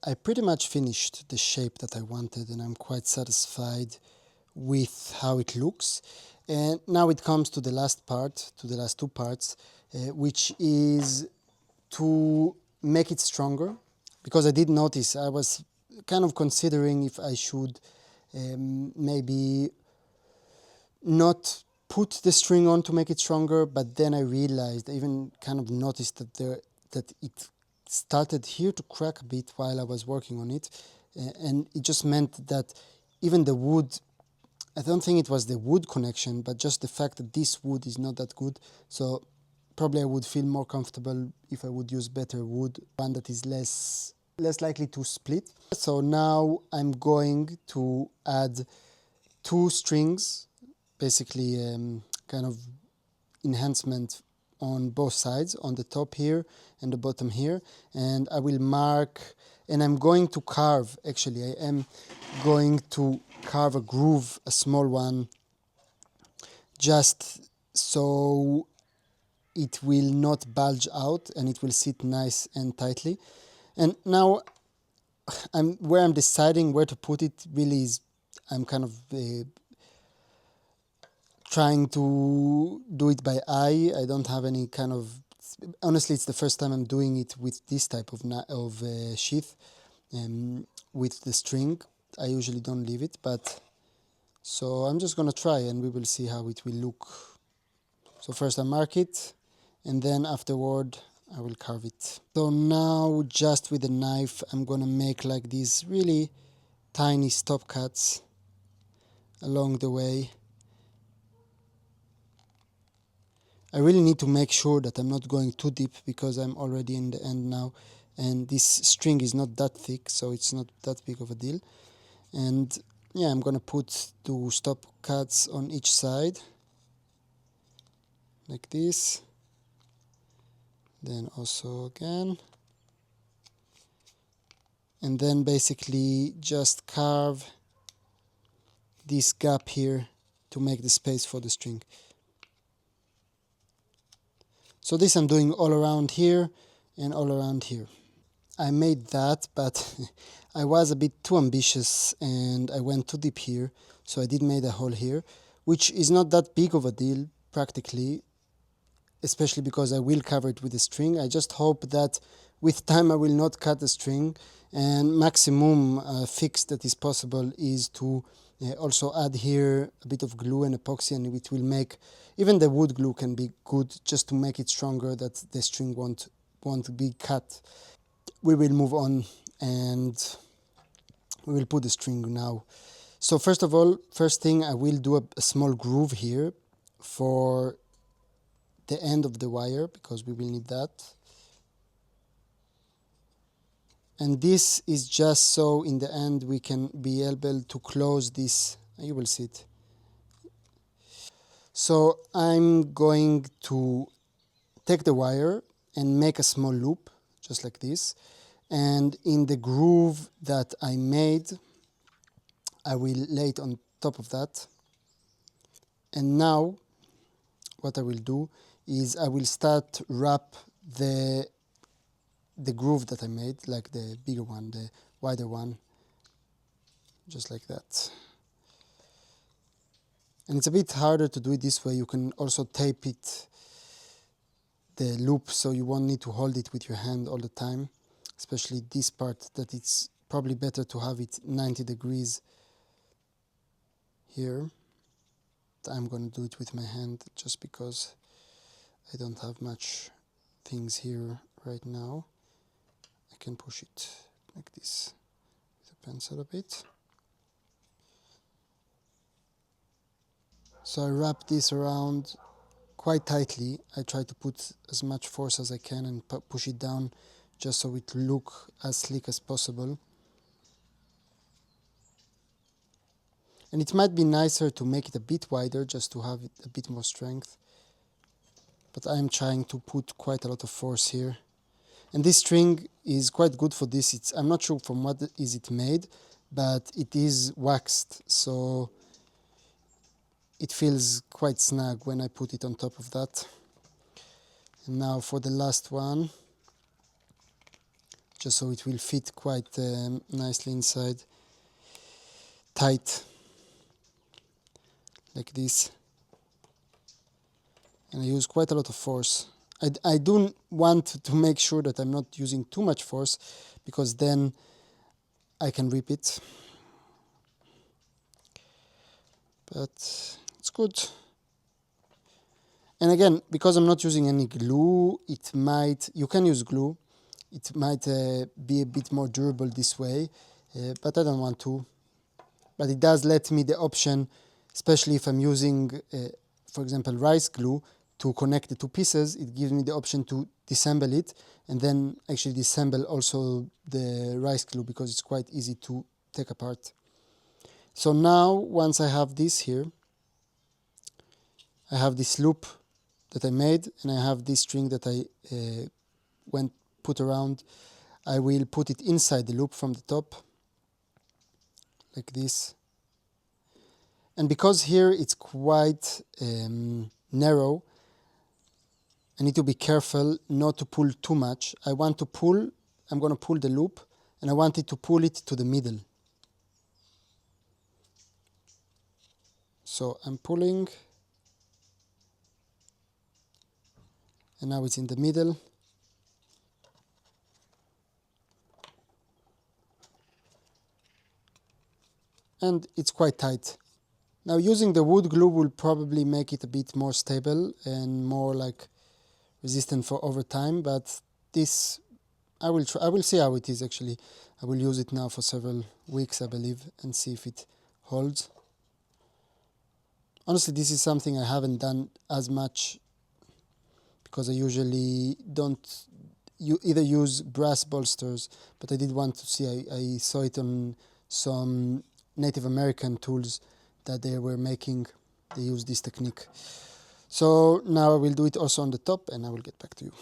I pretty much finished the shape that I wanted, and I'm quite satisfied with how it looks. And now it comes to the last part, to the last two parts, which is to make it stronger. Because I did notice, I was kind of considering if I should maybe not put the string on to make it stronger, but then I realized, I even kind of noticed that it started here to crack a bit while I was working on it, and it just meant that even the wood, I don't think it was the wood connection, but just the fact that this wood is not that good. So probably I would feel more comfortable if I would use better wood, one that is less likely to split. So now I'm going to add two strings, basically kind of enhancement on both sides, on the top here and the bottom here, and I will mark, and I'm going to carve, actually I am going to carve a groove, a small one, just so it will not bulge out and it will sit nice and tightly. And now where I'm deciding where to put it really is, I'm kind of trying to do it by eye. I don't have any kind of, honestly it's the first time I'm doing it with this type of sheath, with the string. I usually don't leave it, but so I'm just gonna try and we will see how it will look. So first I mark it, and then afterward I will carve it. So now just with the knife I'm gonna make like these really tiny stop cuts along the way. I really need to make sure that I'm not going too deep because I'm already in the end now, and this string is not that thick, so it's not that big of a deal. And yeah, I'm gonna put 2 stop cuts on each side like this, then also again, and then basically just carve this gap here to make the space for the string. So this I'm doing all around here and all around here. I made that, but I was a bit too ambitious and I went too deep here, so I did make a hole here, which is not that big of a deal practically, especially because I will cover it with a string. I just hope that with time I will not cut the string, and maximum fix that is possible is to also add here a bit of glue and epoxy, and it will make, even the wood glue can be good just to make it stronger, that the string won't be cut. We will move on and we will put the string now. So first of all, first thing, I will do a small groove here for the end of the wire, because we will need that. And this is just so in the end we can be able to close this. You will see it. So I'm going to take the wire and make a small loop, just like this. And in the groove that I made, I will lay it on top of that. And now what I will do is I will start wrap the groove that I made, like the bigger one, the wider one, just like that. And it's a bit harder to do it this way. You can also tape it, the loop, so you won't need to hold it with your hand all the time, especially this part, that it's probably better to have it 90 degrees here. I'm going to do it with my hand just because I don't have much things here right now. I can push it like this with a pencil a bit. So I wrap this around quite tightly. I try to put as much force as I can and push it down just so it look as slick as possible. And it might be nicer to make it a bit wider just to have it a bit more strength. But I'm trying to put quite a lot of force here. And this string is quite good for this. I'm not sure from what is it made, but it is waxed, so it feels quite snug when I put it on top of that. And now for the last one, just so it will fit quite nicely inside, tight, like this. And I use quite a lot of force. I do want to make sure that I'm not using too much force, because then I can rip it. But it's good. And again, because I'm not using any glue, you can use glue, it might be a bit more durable this way, but I don't want to. But it does let me the option, especially if I'm using, for example, rice glue, to connect the 2 pieces. It gives me the option to disassemble it and then actually disassemble also the rice glue, because it's quite easy to take apart. So now, once I have this here, I have this loop that I made, and I have this string that I put around. I will put it inside the loop from the top, like this. And because here it's quite narrow, I need to be careful not to pull too much. I'm going to pull the loop, and I want it to pull it to the middle. So I'm pulling, and now it's in the middle. And it's quite tight. Now using the wood glue will probably make it a bit more stable and more like resistant for over time, but this I will see how it is actually. I will use it now for several weeks, I believe, and see if it holds. Honestly, this is something I haven't done as much, because I usually don't you either use brass bolsters, but I did want to see, I saw it on some Native American tools that they were making, they use this technique. So now I will do it also on the top and I will get back to you.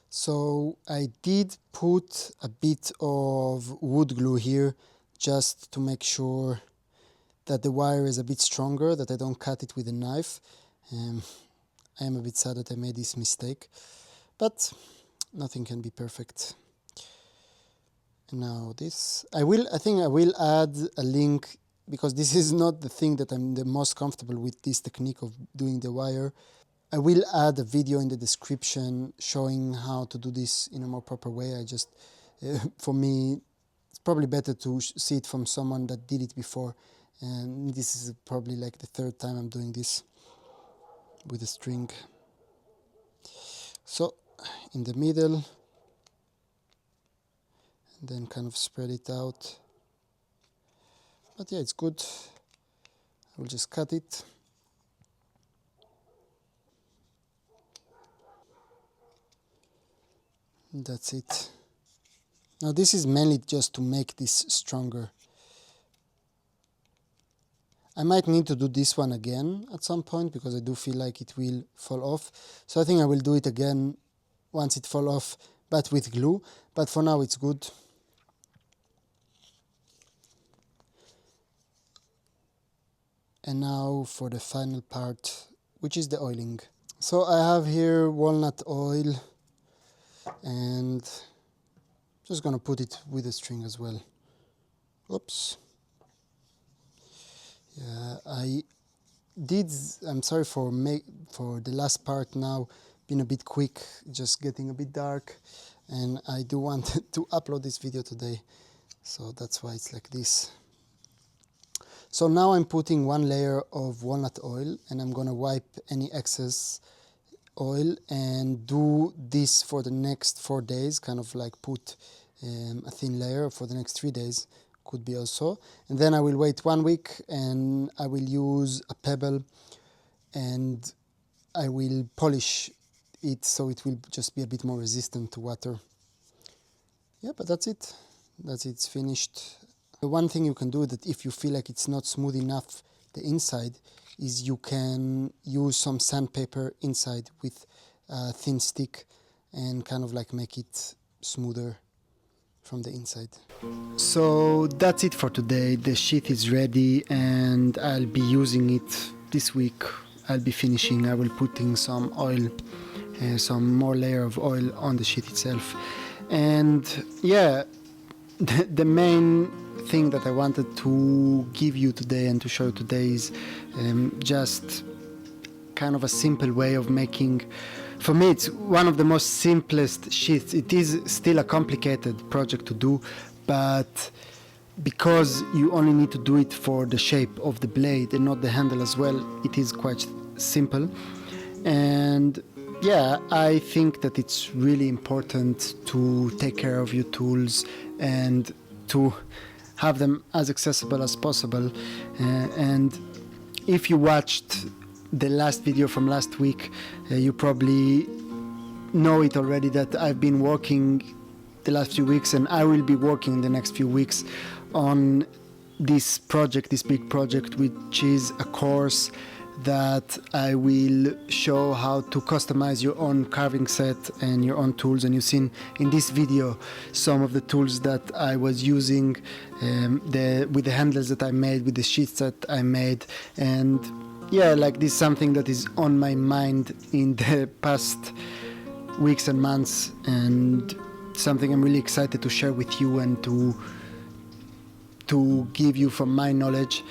So I did put a bit of wood glue here just to make sure that the wire is a bit stronger, that I don't cut it with a knife. I am a bit sad that I made this mistake, but nothing can be perfect. And now this, I think I will add a link, because this is not the thing that I'm the most comfortable with, this technique of doing the wire. I will add a video in the description showing how to do this in a more proper way. I just, for me, it's probably better to see it from someone that did it before. And this is probably like the third time I'm doing this with a string. So in the middle, and then kind of spread it out. But yeah, it's good. I will just cut it. And that's it. Now this is mainly just to make this stronger. I might need to do this one again at some point, because I do feel like it will fall off. So I think I will do it again once it falls off, but with glue. But for now it's good. And now for the final part, which is the oiling. So I have here walnut oil, and just gonna put it with the string as well. Oops. Yeah, I'm sorry for the last part now, been a bit quick, just getting a bit dark, and I do want to upload this video today, so that's why it's like this. So now I'm putting one layer of walnut oil, and I'm gonna wipe any excess oil and do this for the next 4 days, kind of like put a thin layer for the next 3 days. Could be also, and then I will wait 1 week and I will use a pebble and I will polish it so it will just be a bit more resistant to water. Yeah, but that's it. It's finished. The one thing you can do that if you feel like it's not smooth enough the inside is you can use some sandpaper inside with a thin stick and kind of like make it smoother from the inside. So that's it for today. The sheath is ready and I'll be using it this week. I'll be finishing, I will putting some oil, some more layer of oil on the sheath itself. And yeah, the main thing that I wanted to give you today and to show you today is just kind of a simple way of making. For me, it's one of the most simplest sheaths. It is still a complicated project to do, but because you only need to do it for the shape of the blade and not the handle as well, it is quite simple. And yeah, I think that it's really important to take care of your tools and to have them as accessible as possible. And if you watched the last video from last week, you probably know it already that I've been working the last few weeks and I will be working the next few weeks on this project, this big project, which is a course that I will show how to customize your own carving set and your own tools. And you've seen in this video some of the tools that I was using, with the handles that I made, with the sheets that I made. And yeah, like this is something that is on my mind in the past weeks and months, and something I'm really excited to share with you and to give you from my knowledge.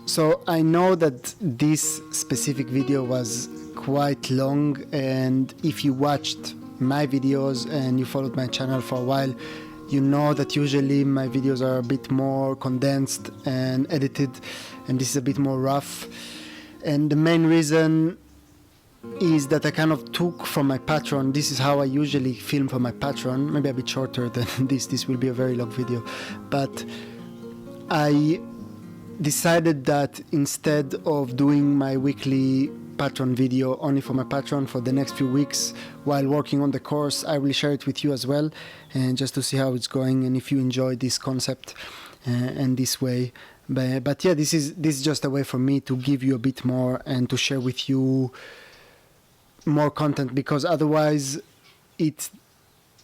So I know that this specific video was quite long, and if you watched my videos and you followed my channel for a while, you know that usually my videos are a bit more condensed and edited, and this is a bit more rough. And the main reason is that I kind of took from my Patreon. This is how I usually film for my Patreon, maybe a bit shorter than this. This will be a very long video, but I decided that instead of doing my weekly Patreon video only for my Patreon for the next few weeks while working on the course. I will share it with you as well, and just to see how it's going and if you enjoy this concept and this way. But yeah, this is just a way for me to give you a bit more and to share with you more content, because otherwise it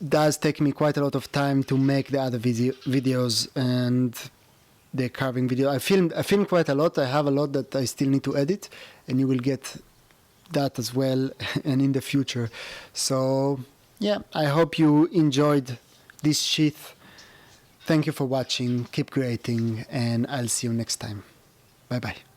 does take me quite a lot of time to make the other videos and the carving video. I filmed quite a lot. I have a lot that I still need to edit, and you will get that as well and in the future. So yeah, I hope you enjoyed this sheath. Thank you for watching, keep creating, and I'll see you next time. Bye bye.